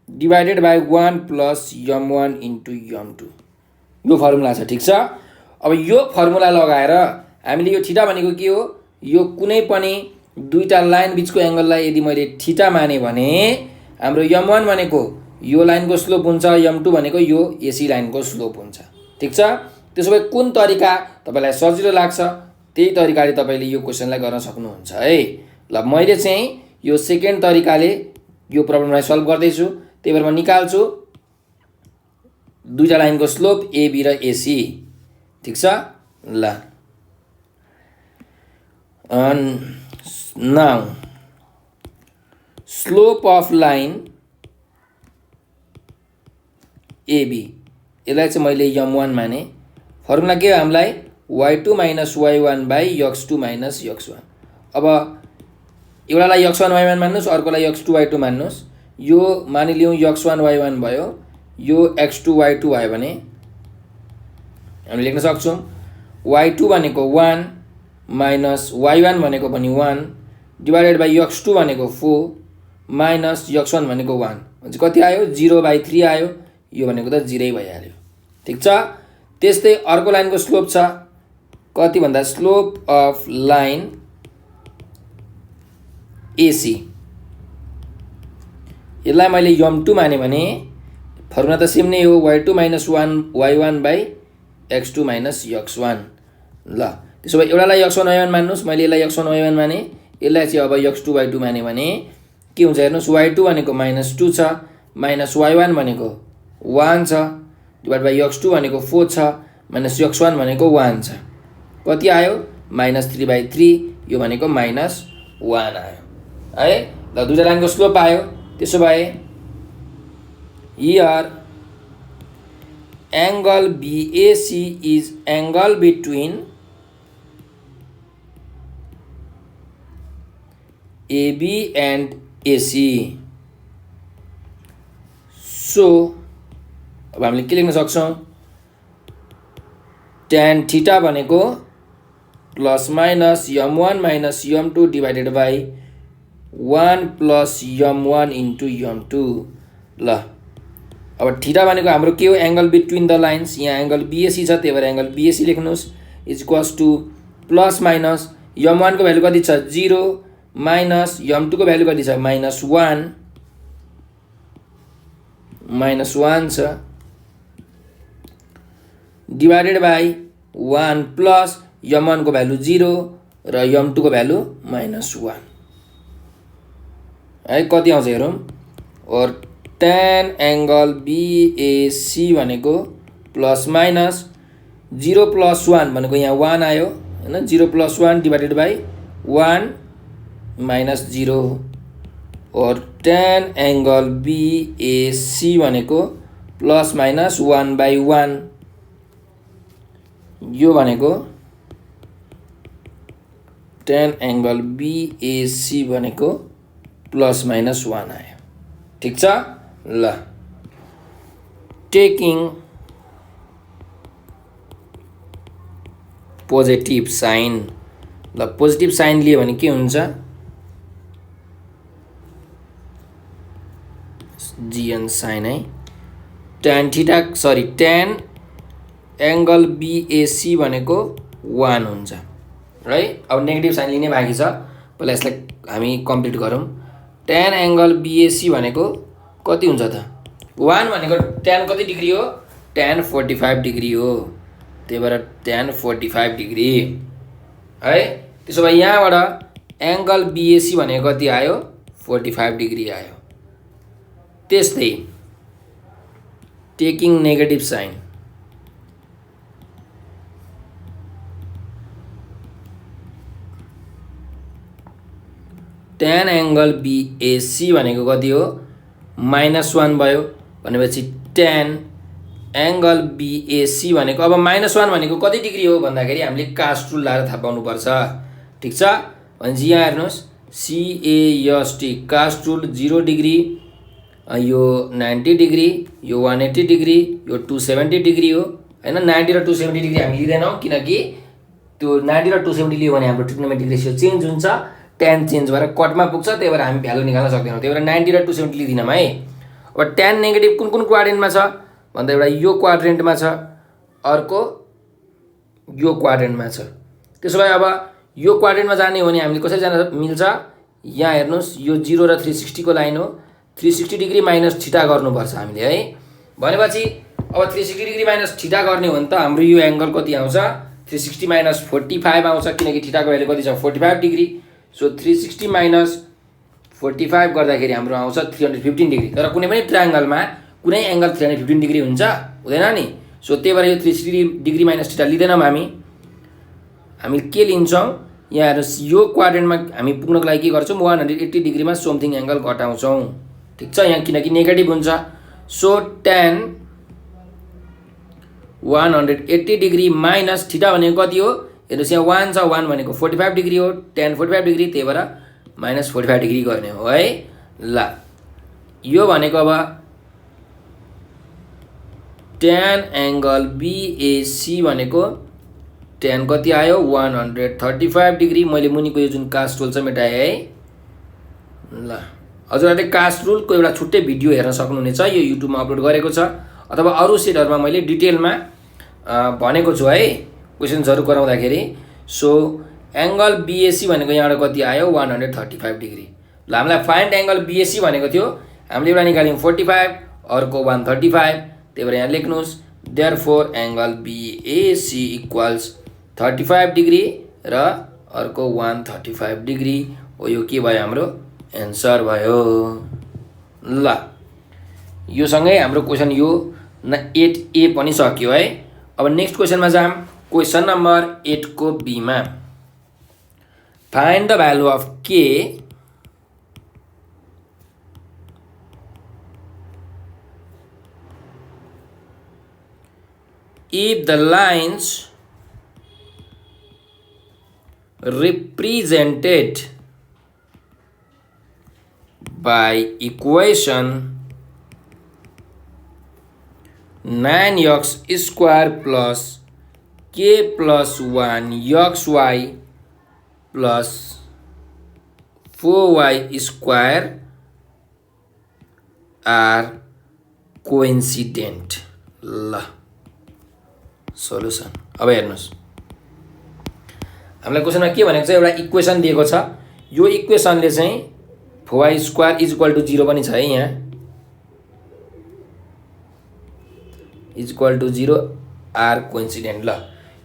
divided by 1 plus m1 into m2। यो फर्मुला छ। ठीक छ। अब यो फर्मुला लगाएर हामीले यो थीटा भनेको के हो, यो कुनै पनि दुईटा लाइन बीचको एंगललाई यदि मैले थीटा माने भने हाम्रो m1 भनेको यो लाइनको स्लोप हुन्छ, m2 भनेको यो AC लाइनको स्लोप हुन्छ। ठीक छ। त्यसो भए कुन तरिका तपाईलाई सजिलो लाग्छ त्यही तरिकाले तपाईले यो क्वेशनलाई गर्न सक्नुहुन्छ है। ल मैले चाहिँ यो सेकेन्ड तरिकाले यो प्रब्लमलाई सल्भ गर्दै छु। त्यही भएर म निकाल्छु दुईटा लाइनको स्लोप AB र AC। ठीक छ। ल now slope of line AB, यसलाई चाहिँ मैले m1 माने। फर्मुला के हो हामीलाई y2 - y1 / x2 - x1। अब एउटालाई x1 y1 मान्नुस्, अर्कोलाई x2 y2 मान्नुस्। यो मानिलियौँ x1 y1 भयो, यो x2 y2 भयो भने हामी लेख्न सक्छौँ y2 भनेको 1 माइनस y1 भनेको पनि 1 डिभाइडेड बाई x2 भनेको 4 माइनस x1 भनेको 1 भनेपछि कति आयो 0/3 आयो। यो भनेको त 0 भइहाल्यो। ठिक छ। त्यस्तै अर्को लाइनको स्लोप छ कति भन्दा स्लोप अफ लाइन AC, यसलाई मैले m2 माने भने फर्मुला त सेम नै हो y2 minus 1 y1 by x2 minus x1। ल त्यसो भए एउटालाई x1 y1 मान्नुस्, मैले यसलाई x1 y1 माने, यसलाई चाहिँ अब x2 y2 माने भने के हुन्छ हेर्नुस् y2 भनेको -2 छ माइनस y1 भनेको 1 छ डिभाइड बाई x2 भनेको 4 छ माइनस x1 भनेको 1 छ। कति आयो -3/3, यो भनेको -1 आयो है। ल दुईटा लाइनको स्लोप आयो। त्यसो भए here angle BAC is angle between AB and AC। So अब हामीले के लेख्न सक्छौँ tan थीटा भनेको plus minus m1 minus m2 divided by 1 plus m1 into m2। ल अब थीटा भनेको हाम्रो के हो एंगल बिट्विन द लाइन्स, यहाँ एंगल BAC छ त्यही भएर एंगल BAC लेख्नुस् is equals to plus minus m1 को भ्यालु कति छ 0 माइनस m2 को भ्यालु कति छ -1 छ डिभाइडेड बाई 1 प्लस m1 को भ्यालु 0 र m2 को भ्यालु -1 है। कति आउँछ हेरौँ। और tan एंगल BAC भनेको प्लस माइनस 0 प्लस 1 भनेको यहाँ 1 आयो हैन, 0 प्लस 1 डिभाइडेड बाई 1 माइनस 0 और tan एंगल BAC भनेको प्लस माइनस 1/1, यो भनेको tan एंगल BAC भनेको प्लस माइनस 1 आयो। ठिक छ। ल टेकिङ पोजिटिभ साइन, ल पोजिटिभ साइन लियो भने के हुन्छ GN साइन है tan theta sorry tan angle BAC भनेको 1 हुन्छ है। अब नेगेटिभ साइन लिने बाँकी छ, पहिला यसलाई हामी कम्प्लिट गरौँ। tan एंगल BAC भनेको कति हुन्छ त 1 भनेको tan कति डिग्री हो tan 45 डिग्री हो, त्यही भएर tan 45 डिग्री है। त्यसो भए यहाँबाट एंगल BAC भनेको कति आयो 45 डिग्री आयो। त्यस्तै taking negative sine, tan angle BAC भनेको कति हो -1 भयो भनेपछि tan एंगल BAC भनेको अब -1 भनेको कति डिग्री हो भन्दाखेरि हामीले कास्ट रुल लाएर थाहा पाउनु पर्छ। ठिक छ। भनेपछि यहाँ हेर्नुस् CAST कास्ट रुल 0 डिग्री, यो 90 डिग्री, यो 180 डिग्री, यो 270 डिग्री हो हैन। 90 र 270 डिग्री हामी लिँदैनौँ किनकि त्यो 90 र 270 लियो भने हाम्रो ट्रिग्नोमेट्रिक रेशियो चेन्ज हुन्छ, tan चेन्ज भएर कटमा पुग्छ, त्यही भएर हामी भ्यालु निकाल्न सक्दैनौँ, त्यही भएर 90 र 270 लिदिनौँ है। अब tan नेगेटिभ कुन कुन क्वाड्रेन्टमा छ भन्दा एउटा यो क्वाड्रेन्टमा छ, अर्को यो क्वाड्रेन्टमा छ। त्यसो भए अब यो क्वाड्रेन्टमा जाने हो भने हामीले कसरी जान मिल्छ, यहाँ हेर्नुस् यो 0 र 360 को लाइन हो, 360 डिग्री माइनस थीटा गर्नुपर्छ हामीले है। भनेपछि अब 360 डिग्री माइनस थीटा गर्ने हो भने त हाम्रो यो एंगल कति आउँछ 360 माइनस 45 आउँछ किनकि थीटाको भ्यालु कति छ 45 डिग्री। सो 360 माइनस 45 गर्दाखेरि हाम्रो आउँछ 315 डिग्री। तर कुनै पनि ट्रायंगलमा कुनै एंगल 315 डिग्री हुन्छ हुँदैन नि। सो त्यही भएर यो 360 डिग्री माइनस थीटा लिँदैनौँ हामी के लिन्छौँ, यहाँ हेर्नुस् यो क्वाड्रेन्टमा हामी पुग्नको लागि के गर्छौँ 180 डिग्रीमा समथिङ एंगल घटाउँछौँ। ठिक छ। यहाँ किनकि नेगेटिभ हुन्छ, so tan 180 degree minus theta भनेको कति हो हेर्नुस् यहाँ 1 छ, 1 भनेको 45 डिग्री हो, tan 45 डिग्री, त्यही भएर माइनस 45 डिग्री गर्ने हो है। ल यो भनेको अब tan एङ्गल BAC भनेको tan कति आयो 135 डिग्री। मैले मुनिको यो जुन कास्ट रुल छ मेटाएँ है। ल हजुरहरूले कास्ट रुलको एउटा छुट्टै भिडियो हेर्न सक्नुहुनेछ, यो युट्युबमा अपलोड गरेको छ, अथवा अरू सेटहरूमा मैले डिटेलमा भनेको छु है क्वेसन्सहरू गराउँदाखेरि। सो एङ्गल BAC भनेको यहाँबाट कति आयो 135 डिग्री। ल हामीलाई फाइन्ड एङ्गल BAC भनेको थियो, हामीले एउटा निकाल्यौँ 45, अर्को 135, त्यही भएर यहाँ लेख्नुहोस् therefore angle BAC equals 35 degree र अर्को 135 डिग्री हो। यो के भयो हाम्रो एन्सर भयो। ल यो सँगै हाम्रो क्वेसन यो 8A पनि सक्यो है। अब नेक्स्ट क्वेसनमा जाम। क्वेसन नम्बर 8 को B मा find the value of K if the lines represented by equation 9x square plus k plus 1 xy plus 4y square are coincident। ल सोल्युसन अब हेर्नुहोस्, हामीलाई क्वेसनमा के भनेको छ, एउटा इक्वेसन दिएको छ। यो इक्वेसनले चाहिँ 4y square is equal to 0 पनि छ है, यहाँ is equal to 0 or coincident. ल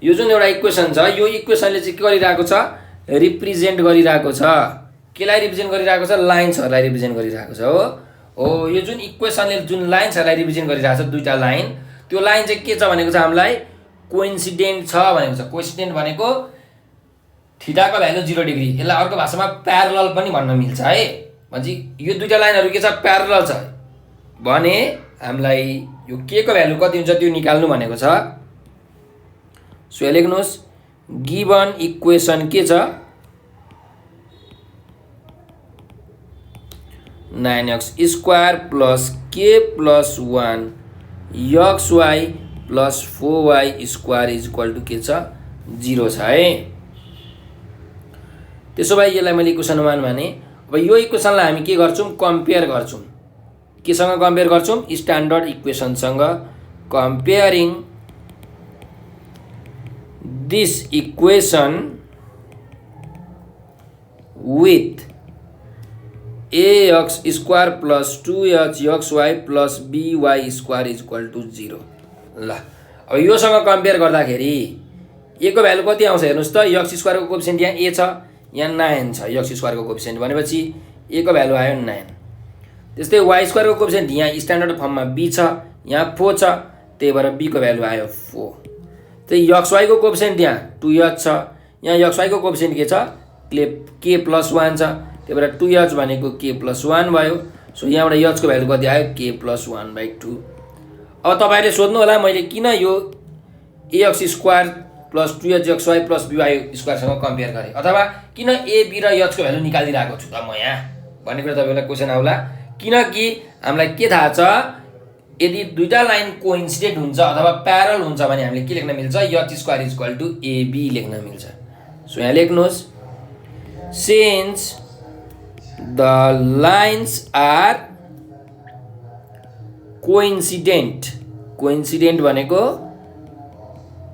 यो जुन एउटा इक्वेसन छ, यो इक्वेसनले चाहिँ के गरिरहेको छ, रिप्रेजेन्ट गरिरहेको छ। केलाई रिप्रेजेन्ट गरिरहेको छ, लाइन्सहरूलाई रिप्रेजेन्ट गरिरहेको छ हो। यो जुन इक्वेसनले जुन लाइन्सहरूलाई रिप्रेजेन्ट गरिरहेको छ, दुईटा लाइन, त्यो लाइन चाहिँ के छ भनेको छ, हामीलाई कोइन्सिडेन्ट छ भनेको छ। कोइन्सिडेन्ट भनेको थीटाको भ्यालु 0 डिग्री, यसलाई अर्को भाषामा प्यारलल पनि भन्न मिल्छ है। भनेपछि यो दुईटा लाइनहरू के छ, प्यारलल छ भने हामीलाई यो के को भ्यालु कति हुन्छ त्यो निकाल्नु भनेको छ। सो यहाँ लेख्नुहोस् गिभन इक्वेसन के छ, 9x square plus k plus 1 xy plus 4y square is equal to के छ, 0 छ है। त्यसो भए यसलाई मैले इक्वेसन 1 माने। अब यो इक्वेसनलाई हामी के गर्छौँ, कम्पेयर गर्छौँ। केसँग कम्पेयर गर्छौँ, स्ट्यान्डर्ड इक्वेसनसँग। Comparing this equation with ax square plus 2xy plus by square is equal to 0। ल अब योसँग कम्पेयर गर्दाखेरि a को भ्यालु कति आउँछ हेर्नुहोस् त, x स्क्वायरको कोएफिसिएन्ट यहाँ a छ, यहाँ 9 छ x स्क्वायरको कोएफिसिएन्ट भनेपछि a को भ्यालु आयो 9। त्यस्तै y स्क्वायरको कोएफिसिएन्ट यहाँ स्ट्यान्डर्ड फर्ममा b छ, यहाँ 4 छ, त्यही भएर b को भ्यालु आयो 4। त्यही xy को कोएफिसिएन्ट यहाँ 2h छ, यहाँ xy को कोएफिसिएन्ट के छ, k प्लस 1 छ, त्यही भएर 2h भनेको k प्लस 1 भयो। सो यहाँबाट h को भ्यालु कति आयो, k प्लस 1/2। अब तपाईँले सोध्नु होला मैले किन यो ax square plus 2hxy plus by स्क्वायरसँग कम्पेयर गरेँ, अथवा किन a b र h को भ्यालु निकालिरहेको छु त म यहाँ भन्ने कुरा तपाईँलाई क्वेसन आउला। किनकि हामीलाई के थाहा छ, यदि दुईटा लाइन कोइन्सिडेन्ट हुन्छ अथवा प्यारल हुन्छ भने हामीले के लेख्न मिल्छ, h square is equal to ab लेख्न मिल्छ। सो यहाँ लेख्नुहोस् since the lines are coincident. Coincident भनेको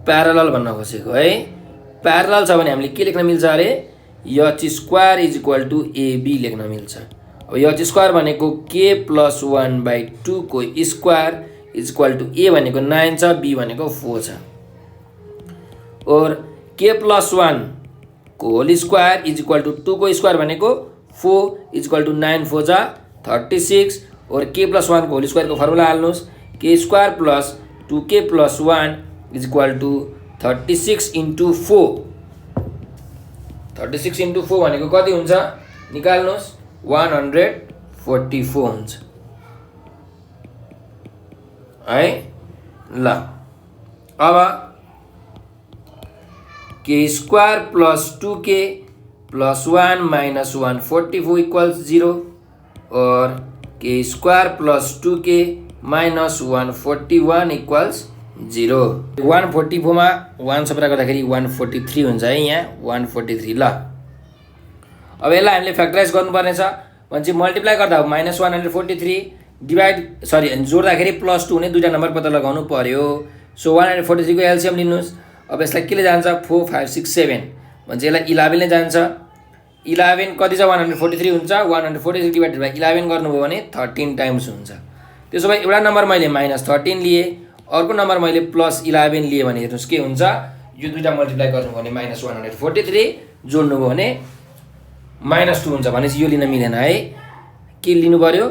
प्यारलल भन्न खोजेको है। प्यारलल छ भने हामीले के लेख्न मिल्छ अरे, h square is equal to ab लेख्न मिल्छ। अब h स्क्वायर भनेको k प्लस 1/2 को square is equal to a भनेको 9 छ, b भनेको 4 छ, और k प्लस 1 को whole square is equal to 2 को स्क्वायर भनेको 4 इज इक्वल टु 9 4 जा 36, और k प्लस 1 को होल स्क्वायर को फर्मुला हाल्नुहोस्, k square plus 2k plus 1 is equal to 36 into 4। 36 into 4 भनेको कति हुन्छ निकाल्नुहोस्, 144 हुन्छ है। ल अब k square plus 2k plus 1 minus 144 equals 0 or k square plus 2k minus 141 equals 0. 144 मा 1 सब्ट्रा गर्दाखेरि 143 हुन्छ है यहाँ 143 ल। अब यसलाई हामीले फ्याक्टराइज गर्नुपर्ने छ भने मल्टिप्लाई गर्दा माइनस 143 डिभाइड जोड्दाखेरि प्लस 2 हुने दुईटा नम्बर पत्ता लगाउनु पर्यो। सो 143 को एलसिएम लिनुहोस्। अब यसलाई केले जान्छ 4 5 6 7 भन्छ यसलाई 11 ले जान्छ। 11 कति छ 143 हुन्छ 143 डिभाइडेड बाइ 11 गर्नुभयो भने 13 टाइम्स हुन्छ। त्यसो भए एउटा नम्बर मैले माइनस 13 लिए अर्को नम्बर मैले प्लस 11 लिए भने हेर्नुस् के हुन्छ यो दुईटा मल्टिप्लाई गर्नुभयो भने माइनस 143 जोड्नुभयो भने माइनस 2 हुन्छ भनेपछि यो लिन मिलेन है। के लिनु पर्यो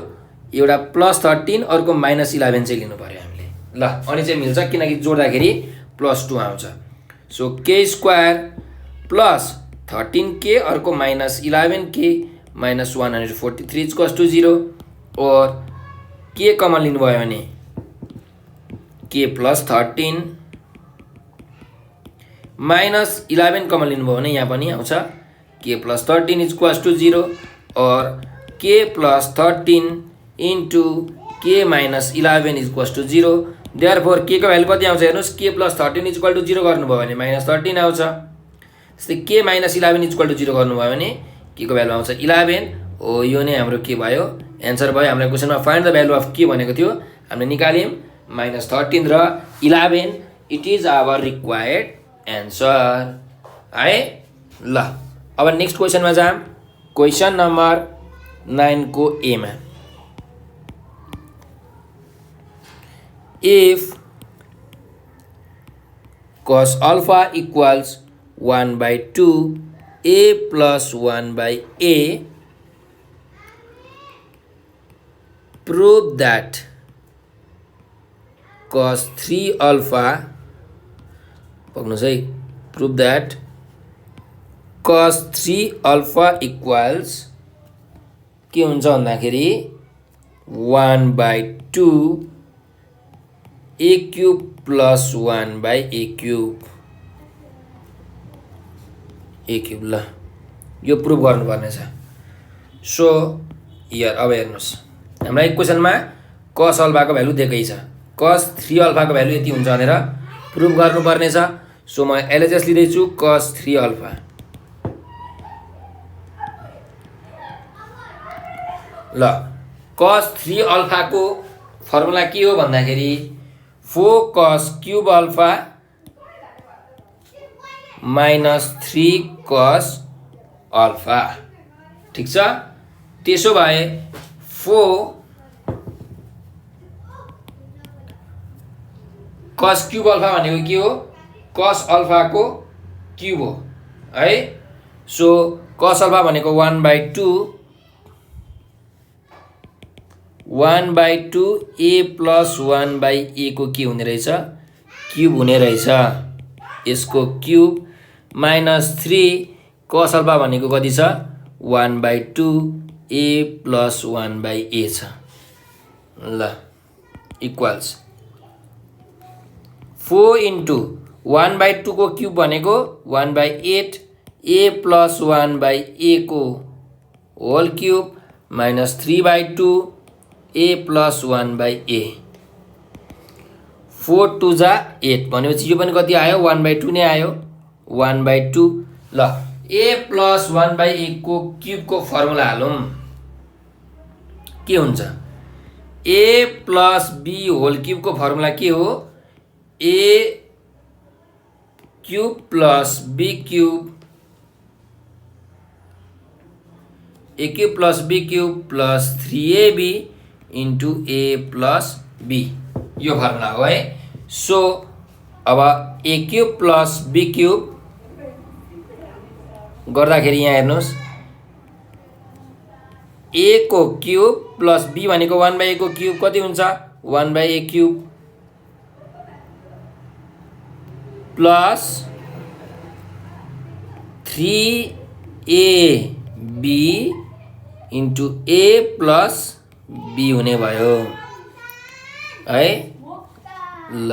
एउटा प्लस 13 अर्को माइनस 11 चाहिँ लिनु पर्यो हामीले ल। अनि चाहिँ मिल्छ किनकि जोड्दाखेरि प्लस 2 आउँछ। सो के स्क्वायर प्लस 13k अर्को minus 11k minus 143 equals to 0 और के कमन लिनुभयो भने k प्लस 13 माइनस 11 कमन लिनुभयो भने यहाँ पनि आउँछ k प्लस 13 इक्वल्स टु 0 और k plus 13 into k minus 11 equals to 0। Therefore k को भ्यालु कति आउँछ हेर्नुस् k प्लस 13 इक्वल टु 0 गर्नुभयो भने माइनस 13 आउँछ। त्यस्तै k माइनस 11 इक्वल टु 0 गर्नुभयो भने k को भ्यालु आउँछ 11 हो। यो नै हाम्रो के भयो एन्सर भयो। हाम्रो क्वेसनमा find the value of k भनेको थियो हामीले निकाल्यौं माइनस 13 र 11 it is our required answer है ल। अब नेक्स्ट क्वेसनमा जाम। क्वेसन नम्बर 9 को ए मा if cos alpha equals 1 by 2 a plus 1 by a, prove that cos 3 alpha prove that cos 3 alpha equals के हुन्छ भन्दाखेरि 1 by 2 a cube plus 1 by a cube ल यो प्रुभ गर्नुपर्ने छ। सो हियर अब हेर्नुस् हामीलाई क्वेसनमा cos अल्फाको भ्यालु दिएकै छ। cos 3 अल्फाको भ्यालु यति हुन्छ भनेर प्रुभ गर्नुपर्ने छ। सो म एलएचएस लिँदै छु cos 3 अल्फा ल। cos 3 अल्फाको फर्मुला के हो भन्दाखेरि 4 cos cube alpha minus 3 cos alpha ठीक छ। त्यसो भए 4 cos क्यूब अल्फा भनेको के हो cos अल्फा को क्यूब हो है। सो cos अल्फा भनेको 1 by 2 a plus 1 by a को के हुने रहेछ क्यूब हुने रहेछ। यसको क्यूब माइनस 3 cos अल्फा भनेको कति छ 1 by 2 a plus 1 by a छ ल इक्वल्स 4 into 1 by 2 को क्यूब भनेको 1 by 8 a plus 1 by a को whole cube minus 3 by 2 a plus 1 by a 4 2 जा 8 भनेपछि यो पनि कति आयो 1 by 2 नै आयो 1 by 2 ल। a plus 1 by a को क्यूब को फर्मुला हालौं के हुन्छ a plus b whole cube को फर्मुला के हो a cube plus b cube a cube plus b cube plus 3ab into a plus b यो फर्मुला हो है। सो अब a cube plus b cube गर्दाखेरि यहाँ हेर्नुस् a को क्यूब प्लस b भनेको 1 by a को क्यूब कति हुन्छ 1 by a cube plus 3ab into a plus b हुने भयो है ल।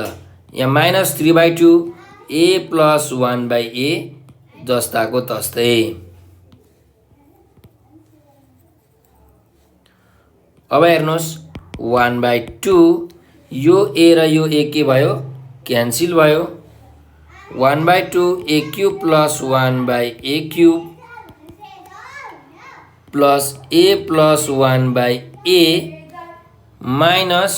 यहाँ minus 3 by 2 a plus 1 by a जस्ताको तस्तै अब हेर्नुहोस् 1/2 यो ए र यो ए के भयो क्यान्सल भयो 1/2 A cube plus 1/a cube plus a plus 1/a minus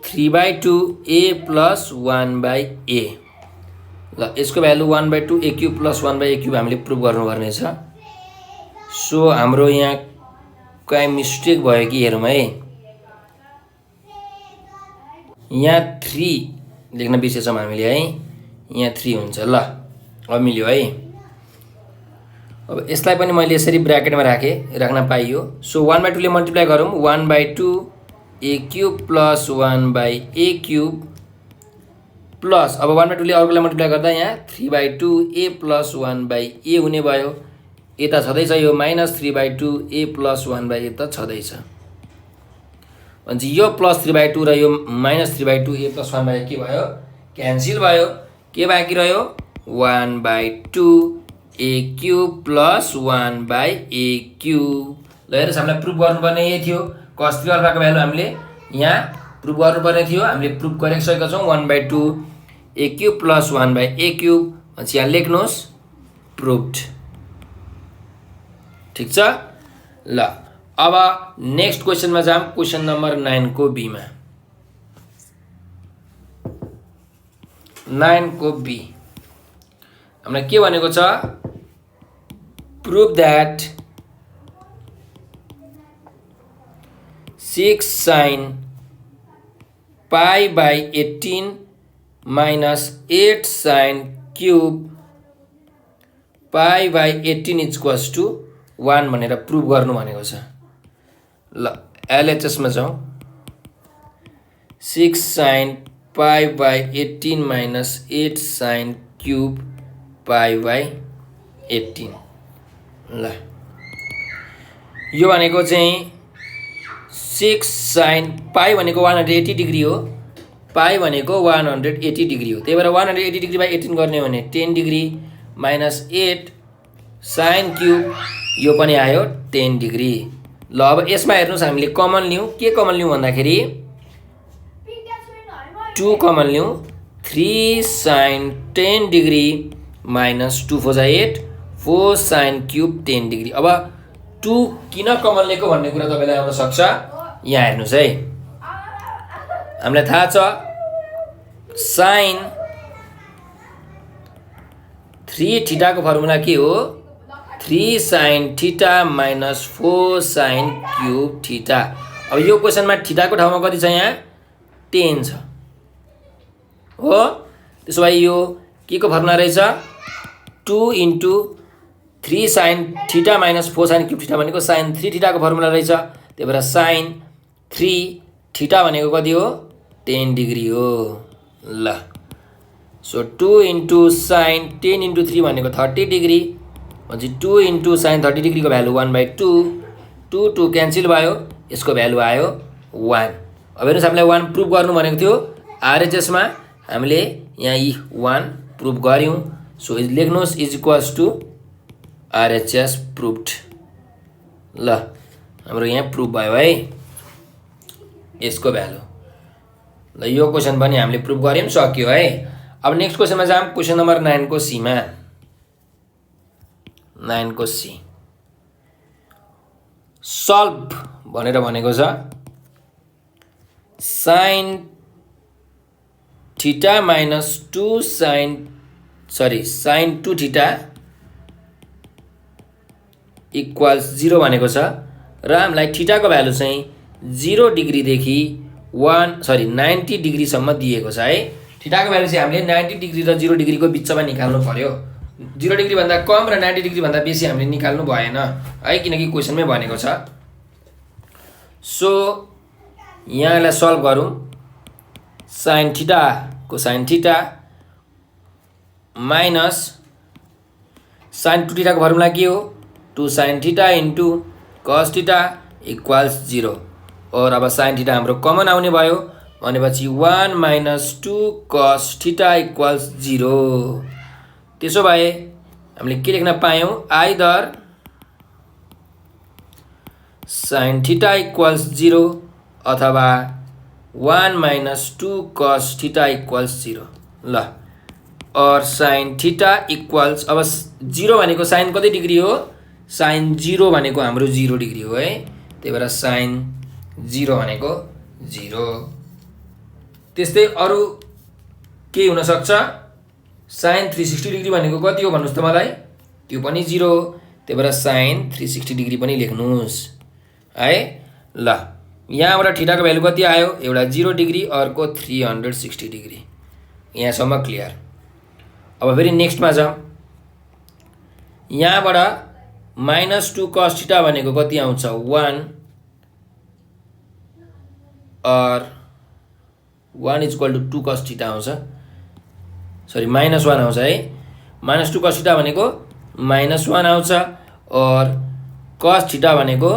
3/2 a plus 1/a। ल यसको value 1/2 a cube plus 1/a cube हामीले प्रुभ गर्नुपर्ने छ। सो हाम्रो यहाँ कहीँ मिस्टेक भयो कि हेरौँ है। यहाँ 3 लेख्न बिर्सेछौँ हामीले है। यहाँ 3 हुन्छ। ल अब मिल्यो है। अब यसलाई पनि मैले यसरी ब्र्याकेटमा राख्न पाइयो। सो 1/2 ले मल्टिप्लाई गरौँ 1/2 a cube plus 1/a cube plus अब 1/2 ले अर्कोलाई मल्टिप्लाई गर्दा यहाँ 3/2 a प्लस 1/a हुने भयो। यता छँदैछ यो माइनस 3/2 a प्लस 1/a त छँदैछ। भनेपछि यो प्लस 3/2 र यो माइनस 3/2 a प्लस 1/a के भयो क्यान्सल भयो। के बाँकी रह्यो 1/2 a cube plus 1/a cube. ल हेर्नुहोस् हामीलाई प्रुभ गर्नुपर्ने यही थियो। cos 3 अल्फाको भ्यालु हामीले यहाँ प्रुभ गर्नुपर्ने थियो। हामीले प्रुभ गरिसकेका छौँ 1/2 a cube plus 1/a cube. भनेपछि यहाँ लेख्नुहोस् प्रुभड। ठिक छ। ल अब नेक्स्ट क्वेसनमा जाऊँ। क्वेसन नम्बर 9 को बी मा 9 को बी हामीलाई के भनेको छ prove that 6 sin π/18 minus 8 sin cube π/18 equals to 1 भनेर प्रुभ गर्नु भनेको छ। ल एलएचएस मा जाउँ। 6 sin π/18 minus 8 sin cube π/18। ल यो भनेको चाहिँ 6 sin पाई भनेको 180 डिग्री हो। पाई भनेको 180 डिग्री हो। त्यही भएर 180 डिग्री बाई 18 गर्ने हो भने 10 डिग्री माइनस 8 sin क्यूब यो पनि आयो 10 डिग्री। ल अब यसमा हेर्नुहोस् हामीले कमन लियौँ। के कमन लियौँ भन्दाखेरि 2 कमन लियौँ। 3 sin 10 डिग्री माइनस 2 4 जा 8 4 sin क्यूब 10 डिग्री। अब 2 किन कमन लिएको भन्ने कुरा तपाईँलाई आउन सक्छ। यहाँ हेर्नुहोस् है। हामीलाई थाहा छ sin 3 थीटाको फर्मुला के हो 3 sin theta minus 4 sin cube theta. अब यो क्वेसनमा थीटाको ठाउँमा कति छ यहाँ 10 छ हो। त्यसो भए यो के को फर्मुला रहेछ 2 into 3 sin theta minus 4 sin cube theta भनेको sin 3 थीटाको फर्मुला रहेछ। त्यही भएर sin 3 थीटा भनेको कति हो 10 डिग्री हो। ल सो 2 into sin 10 into 3 भनेको 30 डिग्री। भनेपछि 2 into sin 30 डिग्रीको भ्यालु 1/2 2 2 क्यान्सल भयो। यसको भ्यालु आयो 1। अब हेर्नुहोस् हामीलाई 1 प्रुभ गर्नु भनेको थियो। आरएचएसमा हामीले यहाँ यी 1 प्रुभ गऱ्यौँ। सो लेख्नुहोस् is equals to RHS proved. ल हाम्रो यहाँ प्रुभ भयो है यसको भ्यालु। ल यो क्वेसन पनि हामीले प्रुभ गऱ्यौँ सक्यो है। अब नेक्स्ट क्वेसनमा जाऊँ। क्वेसन नम्बर 9 को सी मा 9 को सी सल्भ भनेर भनेको छ sin theta minus 2 sin 2 theta equals 0 भनेको छ र हामीलाई थीटाको भ्यालु चाहिँ 0 डिग्रीदेखि 90 डिग्रीसम्म दिएको छ है। थीटाको भ्यालु चाहिँ हामीले 90 डिग्री र 0 डिग्रीको बिचमा निकाल्नु पर्यो। 0 डिग्री भन्दा कम र 90 डिग्री भन्दा बेसी हामीले निकाल्नु भएन है किनकि क्वेसनमै भनेको छ। सो यहाँलाई सल्भ गरौँ। sin थीटा को sin theta minus sin 2 theta को फर्मुला के हो 2 sin theta into cos theta equals 0। और अब sin थीटा हाम्रो कमन आउने भयो भनेपछि 1 minus 2 cos थीटा इक्वल्स 0। त्यसो भए हामीले के लेख्न पायौँ आइदर sin थीटा इक्वल्स 0 अथवा 1 माइनस 2 cos थीटा इक्वल्स 0 ल। और sin थीटा इक्वल्स अब 0 भनेको sin कति डिग्री हो sin 0 भनेको हाम्रो 0 डिग्री हो है, त्यही भएर sin 0 भनेको 0। त्यस्तै अरु के हुन सक्छ sin 360 डिग्री भनेको कति हो भन्नुस् त मलाई, त्यो पनि 0 हो, त्यही भएर sin 360 डिग्री पनि लेख्नुस् है ल। यहाँबाट थीटाको भ्यालु कति आयो, एउटा 0 डिग्री अर्को 360 डिग्री। यहाँसम्म क्लियर। अब फेरि नेक्स्टमा जाउँ। यहाँबाट माइनस 2 cos थीटा भनेको कति आउँछ 1 और 1 इक्वल टु 2 cos थीटा आउँछ, सरी माइनस 1 आउँछ है। माइनस 2 cos थीटा भनेको माइनस 1 आउँछ और cos थीटा भनेको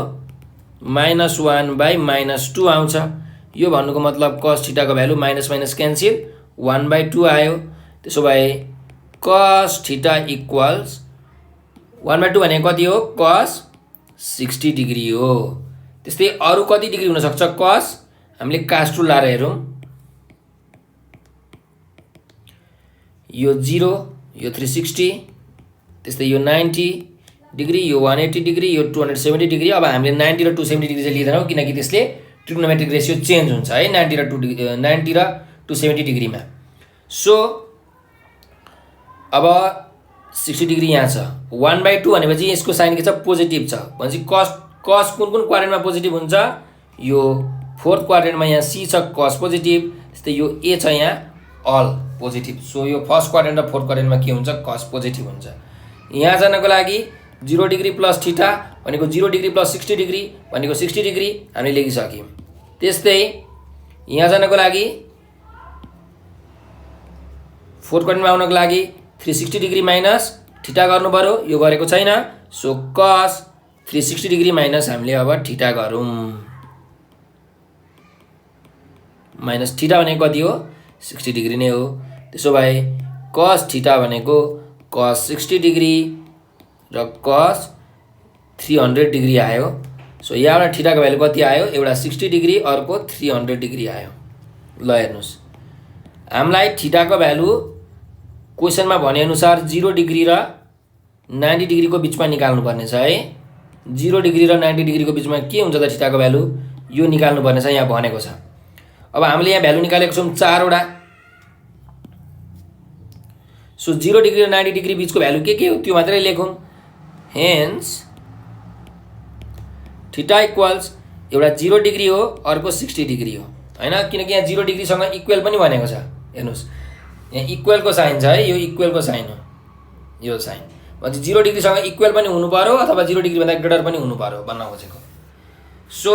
माइनस 1 बाई माइनस 2 आउँछ। यो भन्नुको मतलब cos थीटाको value minus minus cancel 1 by 2 आयो। त्यसो भए cos थीटा इक्वल्स 1 बाई 2 भनेको कति हो cos 60 डिग्री हो। त्यस्तै अरु कति डिग्री हुन सक्छ cos, हामीले cos 2 लाएर हेरौँ। यो 0, यो 360, त्यस्तै यो 90 डिग्री, यो 180 डिग्री, यो 270 डिग्री। अब हामीले 90 र 270 डिग्री चाहिँ लिँदैनौँ किनकि त्यसले ट्रिग्नोमेट्रिक रेसियो चेन्ज हुन्छ है 90 र 270 डिग्रीमा। सो अब 60 डिग्री यहाँ छ, 1 बाई 2 भनेपछि यसको साइन के छ पोजिटिभ छ भनेपछि cos कुन कुन क्वाड्रेन्टमा पोजिटिभ हुन्छ, यो 4th क्वाड्रेन्टमा यहाँ C छ cos पोजिटिभ, त्यस्तै यो A छ यहाँ अल पोजिटिभ। सो यो फर्स्ट क्वाड्रेन्ट र 4th क्वाड्रेन्टमा के हुन्छ cos पोजिटिभ हुन्छ। यहाँ जानको लागि 0 डिग्री प्लस थीटा भनेको 0 डिग्री प्लस 60 डिग्री भनेको 60 डिग्री हामीले लेखिसक्यौँ। त्यस्तै यहाँ जानको लागि 4th क्वाड्रेन्टमा आउनको लागि 360 डिग्री माइनस थीटा गर्नु पर्यो, यो गरेको छैन। सो cos 360 डिग्री माइनस हामीले अब थीटा गरौँ। माइनस थीटा भनेको कति हो 60 डिग्री नै हो। त्यसो भए cos थीटा भनेको cos 60 डिग्री र cos 300 डिग्री आयो। सो यहाँबाट थीटाको भ्यालु कति आयो, एउटा 60 डिग्री अर्को 300 डिग्री आयो। ल हेर्नुस्, हामीलाई थीटाको भ्यालु क्वेसनमा भनेअनुसार 0 डिग्री र 90 डिग्रीको बिचमा निकाल्नु पर्ने छ है। 0 डिग्री र 90 डिग्रीको बिचमा के हुन्छ त थीटाको भ्यालु, यो निकाल्नु पर्ने छ, यहाँ भनेको छ। अब हामीले यहाँ भ्यालु निकालेको छौँ 4 वटा। सो 0 डिग्री र 90 डिग्री बिचको भ्यालु के हो त्यो मात्रै लेखौँ। हेन्स थीटा इक्वल्स एउटा 0 डिग्री हो अर्को 60 डिग्री हो हैन, किनकि यहाँ 0 डिग्रीसँग इक्वल पनि भनेको छ। हेर्नुस् यहाँ इक्वलको साइन छ है, यो इक्वलको साइन हो यो साइन, भने 0 डिग्रीसँग इक्वल पनि हुनु पर्यो अथवा 0 डिग्री भन्दा ग्रेटर पनि हुनु पर्यो भन्न खोजेको। सो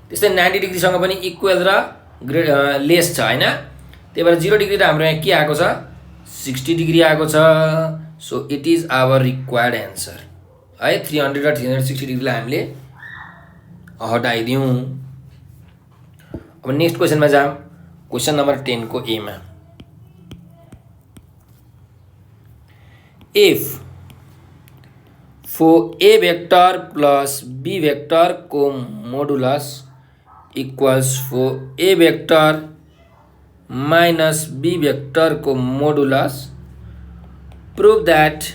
त्यस्तै 90 डिग्रीसँग पनि इक्वल र लेस छ हैन, त्यही भएर 0 डिग्री र हाम्रो यहाँ के आएको छ 60 डिग्री आएको छ। So it is our required answer है। 300 र 360 डिग्रीलाई हामीले हटाइदिउँ। अब नेक्स्ट क्वेसनमा जाऊँ। क्वेसन नम्बर 10 को ए मा, if for a vector plus b vector को modulus equals for a vector minus b vector को modulus, prove that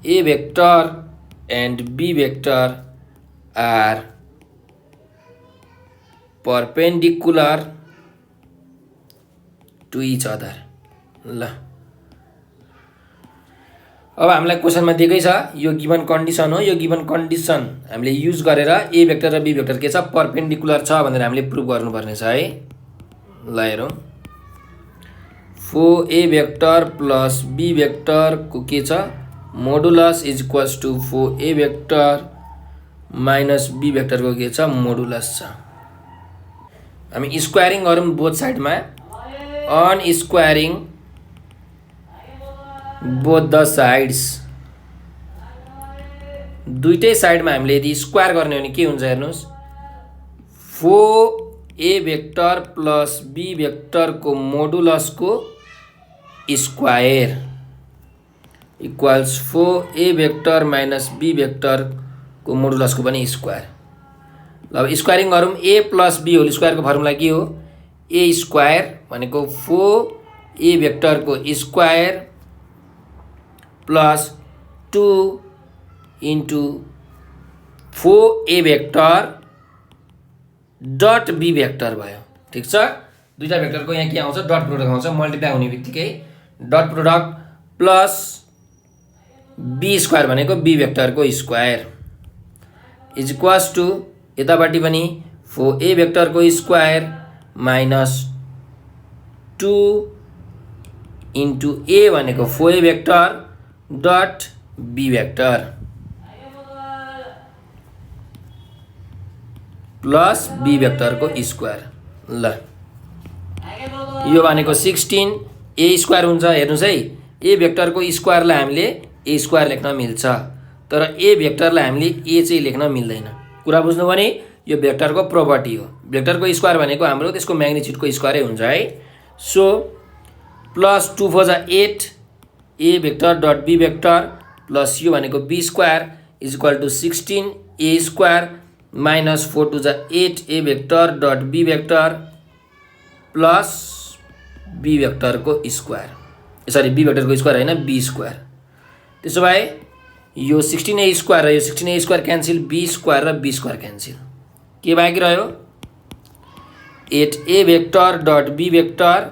a vector and b vector are perpendicular to each other। ल अब हामीलाई क्वेसनमा दिएकै छ, यो गिवन कन्डिसन हो। यो गिवन कन्डिसन हामीले युज गरेर ए भेक्टर र बी भेक्टर के छ परपेन्डिकुलर छ भनेर हामीले प्रुभ गर्नुपर्ने छ है। ल हेरौँ, four A vector plus B vector को के छ modulus is equals to four A vector minus B vector को के छ मोडुलस छ। हामी स्क्वायरिङ गरौँ बोथ साइडमा, on squaring both the sides, दुईटै साइडमा हामीले यदि स्क्वायर गर्ने हो भने के हुन्छ हेर्नुस्, for A vector plus B vector को मोडुलस को square equals 4a vector minus b भेक्टरको मोडुलसको पनि स्क्वायर। ल अब स्क्वायरिङ गरौँ। a प्लस b होल स्क्वायरको फर्मुला के हो? a स्क्वायर भनेको 4a भेक्टरको स्क्वायर plus 2 into 4a vector dot b vector भयो। ठिक छ, दुईटा भेक्टरको यहाँ के आउँछ? डट प्रोडक्ट आउँछ। मल्टिप्लाई हुने बित्तिकै dot product plus b square भनेको b भेक्टरको स्क्वायर इज इक्वल्स टु यतापट्टि पनि 4a भेक्टरको स्क्वायर माइनस 2 इन्टु a भनेको 4a vector dot b vector plus b भेक्टरको स्क्वायर। ल यो भनेको 16 a स्क्वायर हुन्छ। हेर्नुस् है, a भेक्टरको स्क्वायरलाई हामीले a स्क्वायर लेख्न मिल्छ, तर a भेक्टरलाई हामीले a चाहिँ लेख्न मिल्दैन। कुरा बुझ्नु भने यो भेक्टरको प्रोपर्टी हो। भेक्टरको स्क्वायर भनेको हाम्रो त्यसको म्याग्निट्युडको स्क्वायरै हुन्छ है। सो प्लस 2 4 जा 8 a vector dot b vector plus यो भनेको b square is equal to 16 a square minus 4 2 जा 8 a vector dot b vector plus b भेक्टरको स्क्वायर। सरी, b भेक्टरको स्क्वायर होइन, b स्क्वायर। त्यसो भए यो 16a स्क्वायर र यो 16a square cancel, b square र b स्क्वायर क्यान्सिल। के बाँकी रह्यो? 8a vector dot b vector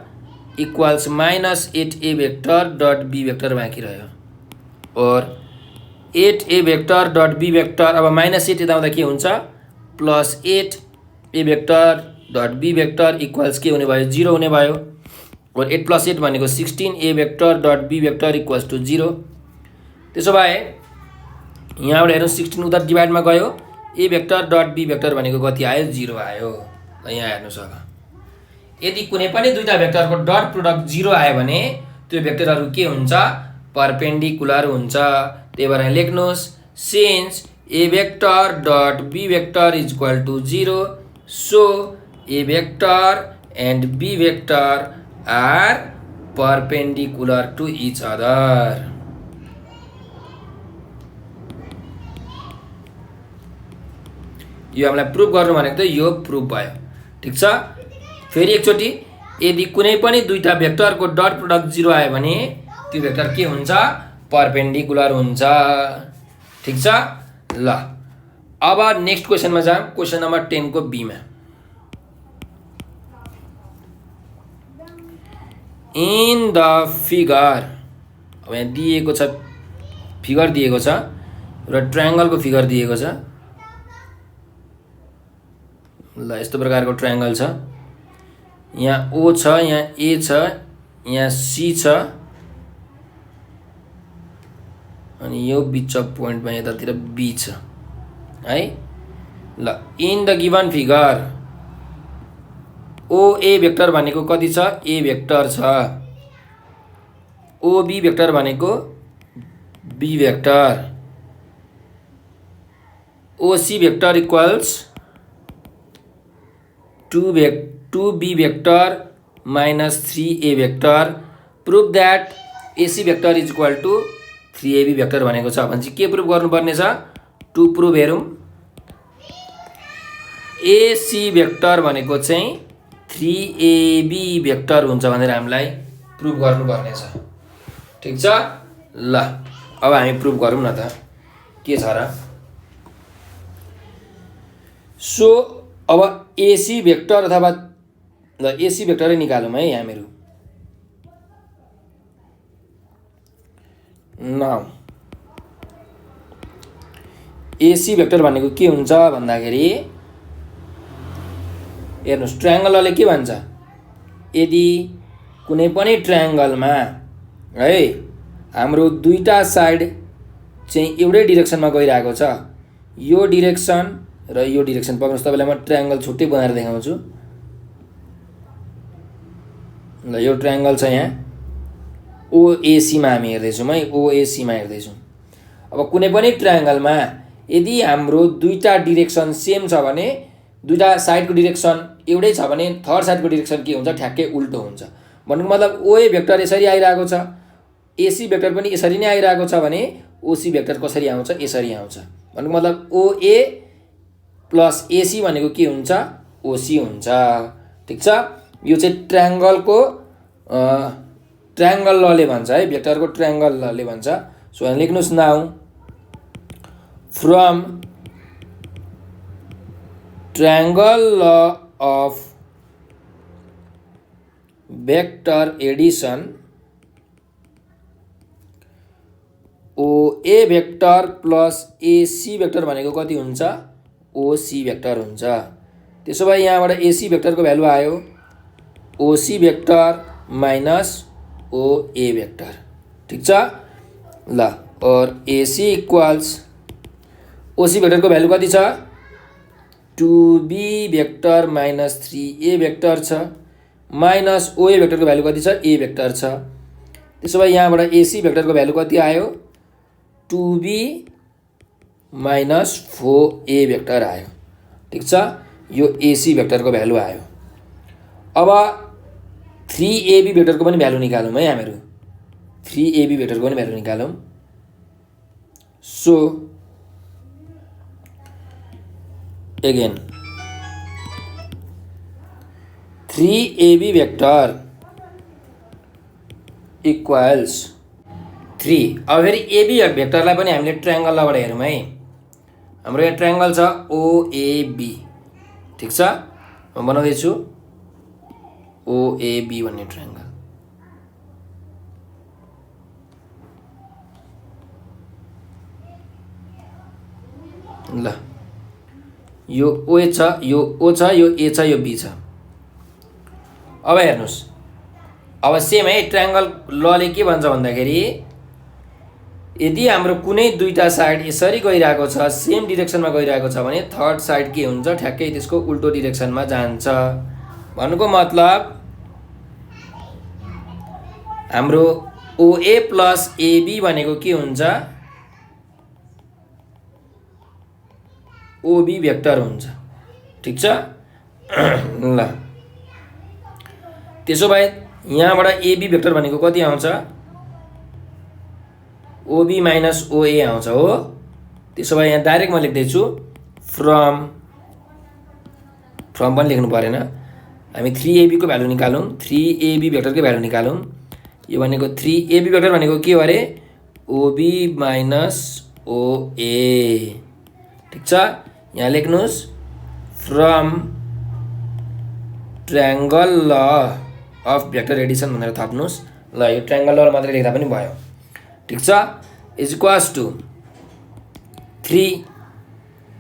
equals minus 8a vector dot b vector बाँकी रह्यो। और 8a vector dot b vector, अब माइनस 8 यता आउँदा के हुन्छ? Plus 8a vector dot b vector equals के हुने भयो? 0 हुने भयो। और 8 प्लस 8 भनेको 16a vector dot b vector equals to 0। त्यसो भए यहाँबाट हेर्नु 16 उता डिभाइडमा गयो, a vector dot b vector भनेको कति आयो? 0 आयो। ल यहाँ हेर्नुस्, अब यदि कुनै पनि दुईटा भेक्टरको डट प्रोडक्ट 0 आयो भने त्यो भेक्टरहरू के हुन्छ? परपेन्डिकुलर हुन्छ। त्यही भएर लेख्नुस्, since a vector dot b vector is equal to 0, so a vector and b vector are perpendicular to each other. यो हामीलाई प्रुभ गर्नु भनेको त यो प्रुभ भयो। ठिक छ, फेरि एकचोटि, यदि कुनै पनि दुईटा भेक्टरको डट प्रोडक्ट 0 आयो भने त्यो भेक्टर के हुन्छ? परपेन्डिकुलर हुन्छ। ठिक छ। ल अब नेक्स्ट क्वेसनमा जाऊँ। क्वेसन नम्बर 10 को बी मा इन द फिगर, अब यहाँ दिएको छ, फिगर दिएको छ र ट्रायंगलको फिगर दिएको छ। ल यस्तो प्रकारको ट्रायंगल छ। यहाँ ओ छ, यहाँ ए छ, यहाँ सी छ, अनि यो बिच अफ पोइन्टमा यतातिर बी छ है। ल in the given figure O A vector भनेको कति छ? ए भेक्टर छ। ओ बी भेक्टर भनेको B vector. O C vector equals 2b vector minus 3a vector. Prove that AC vector is equal to 3ab vector भनेको छ। भने के prove गर्नुपर्ने छ? टु प्रुभ हेरौँ। AC भेक्टर भनेको चाहिँ 3ab भेक्टर हुन्छ भनेर हामीलाई प्रुभ गर्नुपर्ने छ। ठिक छ। ल अब हामी प्रुभ गरौँ न त के छ र। सो अब AC भेक्टर अथवा AC भेक्टरै निकालौँ है हामीहरू। नाउ AC भेक्टर भनेको के हुन्छ भन्दाखेरि हेर्नुस्, ट्रायंगलले के भन्छ? यदि कुनै पनि ट्रायंगलमा है हाम्रो दुईटा साइड चाहिँ एउटै डिरेक्सनमा गइरहेको छ, यो डिरेक्सन र यो डिरेक्सन पक्र्नुस्। तपाईलाई म ट्रायंगल छुट्टै बनाएर देखाउँछु। ल यो ट्रायंगल छ, यहाँ OAC मा हामी हेर्दैछौँ है, OAC मा हेर्दैछौँ। अब कुनै पनि ट्रायंगलमा यदि हाम्रो दुईटा डिरेक्सन सेम छ भने, दुईटा साइडको डिरेक्सन एउटै छ भने थर्ड साइडको डिरेक्सन के हुन्छ? ठ्याक्कै उल्टो हुन्छ। भन्नुको मतलब OA भेक्टर यसरी आइरहेको छ, एसी भेक्टर पनि यसरी नै आइरहेको छ भने ओसी भेक्टर कसरी आउँछ? यसरी आउँछ। भन्नुको मतलब ओए प्लस एसी भनेको के हुन्छ? ओसी हुन्छ। ठिक छ। यो चाहिँ ट्रायङ्गलको ट्रायङ्गल लले भन्छ है, भेक्टरको ट्रायङ्गल लले भन्छ। सो यहाँ लेख्नुहोस् now from triangle law of vector Edison ओए भेक्टर प्लस एसी भेक्टर भनेको कति हुन्छ? ओसी भेक्टर हुन्छ। त्यसो भए यहाँबाट एसी भेक्टरको भ्यालु आयो ओसी भेक्टर माइनस ओए भेक्टर। ठिक छ ल। और एसी इक्वल्स ओसी भेक्टरको भ्यालु कति छ? 2b vector minus 3a vector छ माइनस ओए भेक्टरको भ्यालु कति छ? a भेक्टर छ। त्यसो भए यहाँबाट एसी भेक्टरको भ्यालु कति आयो? 2b माइनस 4a भेक्टर आयो। ठिक छ। यो एसी भेक्टरको भ्यालु आयो। अब 3ab भेक्टरको पनि भ्यालु निकालौँ है हामीहरू। 3ab भेक्टरको पनि भ्यालु निकालौँ। So again 3ab vector equals 3। अब फेरि एबी भेक्टरलाई पनि हामीले ट्रायङ्गल लबाट हेरौँ है। हाम्रो यहाँ ट्रायङ्गल छ ओएबी। ठिक छ। म बनाउँदैछु ओएबी भन्ने ट्रायङ्गल। ल यो ओ छ, यो ओ छ, यो ए छ, यो बी छ। अब हेर्नुहोस्, अब सेम है ट्रायङ्गल लले के भन्छ भन्दाखेरि यदि हाम्रो कुनै दुईटा साइड यसरी गइरहेको छ, सेम डिरेक्सनमा गइरहेको छ भने थर्ड साइड के हुन्छ? ठ्याक्कै त्यसको उल्टो डिरेक्सनमा जान्छ। भन्नुको मतलब हाम्रो ओए प्लस एबी भनेको के हुन्छ? ओबी भेक्टर हुन्छ। ठिक छ ल। त्यसो भए यहाँबाट एबी भेक्टर भनेको कति आउँछ? ओबी माइनस ओए आउँछ हो। त्यसो भए यहाँ डाइरेक्ट म लेख्दैछु फ्रम पनि लेख्नु परेन। हामी 3ab को भ्यालु निकालौँ। 3ab भेक्टरको भ्यालु निकालौँ। यो भनेको 3ab भेक्टर भनेको के हो अरे? ओबी माइनस ओए। ठिक छ। यहाँ लेख्नुहोस् from triangle law of vector Edison भनेर थप्नुहोस्। ल यो ट्रायङ्गल ल मात्रै लेख्दा पनि भयो। ठिक छ। Is equals to 3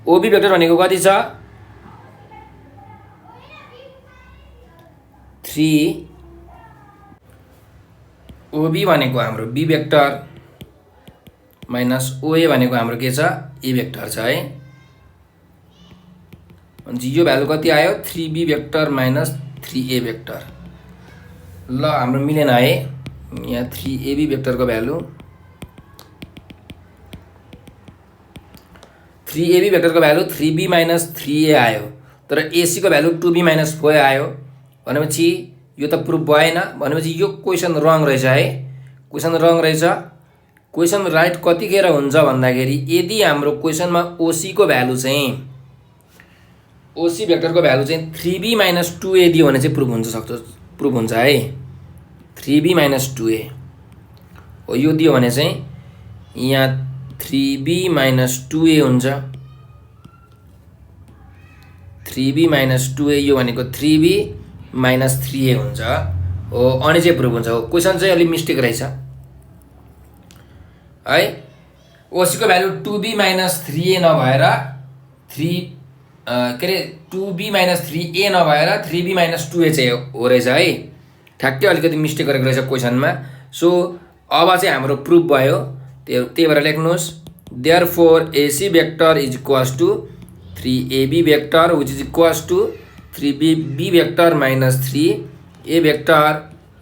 OB vector भनेको कति छ? 3 ओबी भनेको हाम्रो बी भेक्टर माइनस ओए भनेको हाम्रो के छ? ए भेक्टर छ है। अनि यो भ्यालु कति आयो? 3b vector minus 3a vector. ल हाम्रो मिलेन है। यहाँ 3ab भेक्टरको भ्यालु 3ab भेक्टरको भ्यालु 3b माइनस 3a आयो, तर एसी को भ्यालु 2b माइनस 4 आयो। भनेपछि यो त प्रुफ भएन। भनेपछि यो क्वेसन रङ रहेछ है। क्वेसन रङ रहेछ। क्वेसन राइट कतिखेर हुन्छ भन्दाखेरि यदि हाम्रो क्वेसनमा ओसी को भ्यालु चाहिँ ओसी भेक्टरको भ्यालु चाहिँ 3b माइनस 2a दियो भने चाहिँ प्रुफ हुन्छ है। 3b माइनस 2a हो यो दियो भने चाहिँ यहाँ 3b माइनस 2a हुन्छ। 3b माइनस 2a यो भनेको 3b माइनस 3a हुन्छ हो। अनि चाहिँ प्रुफ हुन्छ हो। क्वेसन चाहिँ अलिक मिस्टेक रहेछ है। ओसी को भ्यालु 2b माइनस 3a नभएर 2b माइनस 3a नभएर 3b माइनस 2a चाहिँ हो रहेछ है। ठ्याक्कै अलिकति मिस्टेक गरेको रहेछ क्वेसनमा। सो अब चाहिँ हाम्रो प्रुफ भयो। त्यही भएर लेख्नुहोस् therefore AC vector is equals to 3ab vector which is equals to 3b vector minus 3a vector.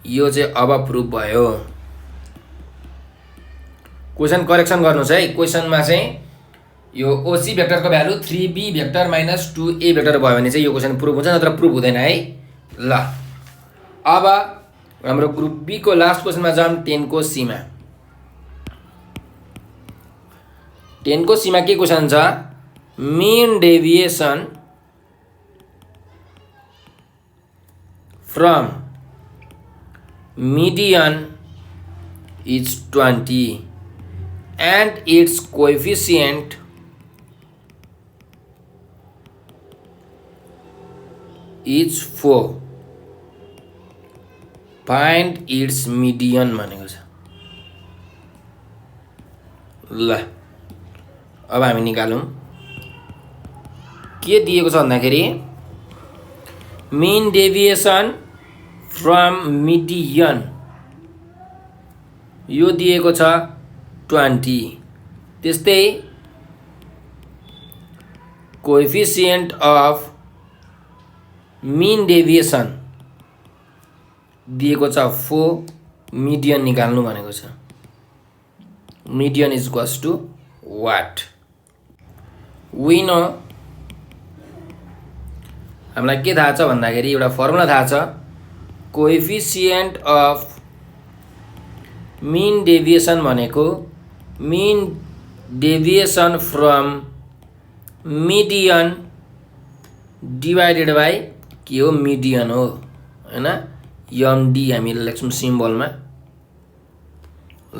यो चाहिँ अब प्रुफ भयो। क्वेसन करेक्सन गर्नुहोस् है। क्वेसनमा चाहिँ यो ओसी भेक्टरको value 3b vector minus 2a vector भयो भने चाहिँ यो क्वेसन प्रुफ हुन्छ, नत्र प्रुफ हुँदैन है। ल अब हाम्रो ग्रुप बी को लास्ट क्वेसनमा जाऊँ 10 को सी मा। 10 को सीमा के क्वेसन छ mean deviation from median is 20 and its coefficient is 4. Find its median भनेको छ। ल अब हामी निकालौं के दिएको छ भन्दाखेरि mean deviation from median यो दिएको छ 20। त्यस्तै coefficient of mean deviation दिएको छ 4। median निकाल्नु भनेको छ। median is equals to what? we know हामीलाई के थाहा छ भन्दाखेरि एउटा फर्मुला थाहा छ coefficient of mean deviation भनेको mean deviation from median divided by के हो median हो हैन MD हामीले लेख्छौं सिम्बलमा।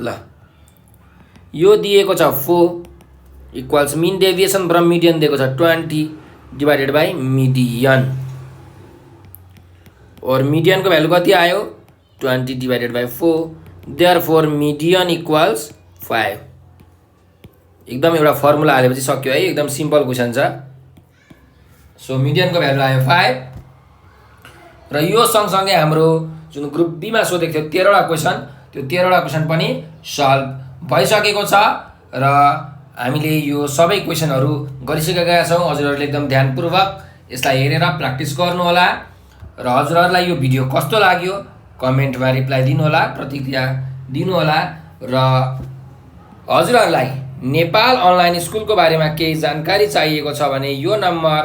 ल यो दिएको छ 4 equals mean deviation from median दिएको छ 20 divided by median और median को भ्यालु कति आयो 20 divided by 4 therefore median equals 5। एकदम एउटा फर्मुला हालेपछि सक्यो है एकदम सिम्पल क्वेशन छ। सो median को भ्यालु आयो 5 र यो सँगसँगै हाम्रो जुन ग्रुप बी मा सोधेको थियो 13 वटा क्वेशन त्यो 13 वटा क्वेशन पनि सल्भ भइसकेको छ र हामीले यो सबै क्वेशनहरु गरिसकेका छौं। हजुरहरुले एकदम ध्यानपूर्वक यसलाई हेरेर प्र्याक्टिस गर्नु होला र हजुरहरुलाई यो भिडियो कस्तो लाग्यो कमेन्टमा रिप्लाई दिनु होला प्रतिक्रिया दिनु होला र हजुरहरुलाई नेपाल अनलाइन स्कुलको बारेमा केही जानकारी चाहिएको छ भने यो नम्बर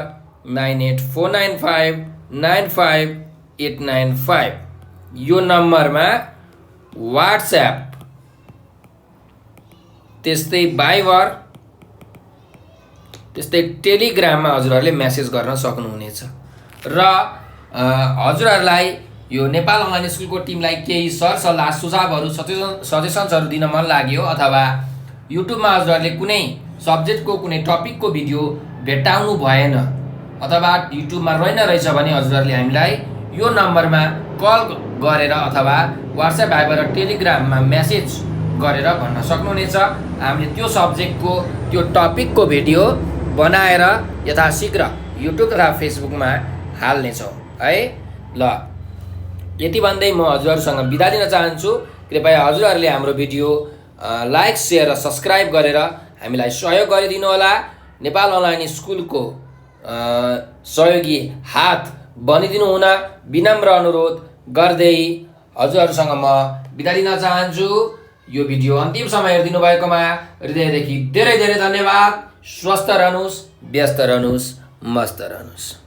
9849595895 यो नम्बरमा WhatsApp त्यस्तै भाइबर त्यस्तै टेलिग्राममा हजुरहरुले मेसेज गर्न सक्नुहुनेछ र हजुरहरुलाई यो नेपाल अनलाइन स्कुलको टिमलाई केही सरसल्लाह सुझावहरु सजेसन्सहरु दिन मन लाग्यो अथवा युट्युबमा हजुरहरुले कुनै सब्जेक्टको कुनै टपिकको भिडियो भेट्टाउनु भएन अथवा युट्युबमा रहेन रहेछ भने हजुरहरुले हामीलाई यो नम्बरमा कल गरेर अथवा WhatsApp भाइबर र टेलिग्राममा मेसेज गरेर भन्न सक्नुहुनेछ। हामीले त्यो सब्जेक्टको त्यो टपिकको भिडियो बनाएर यथाशीघ्र युट्युब तथा फेसबुकमा हाल्ने छौं है। ल यति भन्दै म हजुरहरुसँग बिदा लिन चाहन्छु। कृपया हजुरहरुले हाम्रो भिडियो लाइक शेयर र सब्स्क्राइब गरेर हामीलाई सहयोग गरिदिनु होला। नेपाल अनलाइन स्कुलको सहयोगी हात बनिदिनु हुन विनम्र अनुरोध गर्दै हजुरहरुसँग म बिदा लिन चाहन्छु। यो भिडियो अन्तिम समय हेरिदिनु भएकोमा हृदयदेखि धेरै धेरै धन्यवाद। स्वस्थ रहनुस्, व्यस्त रहनुस्, मस्त रहनुस्।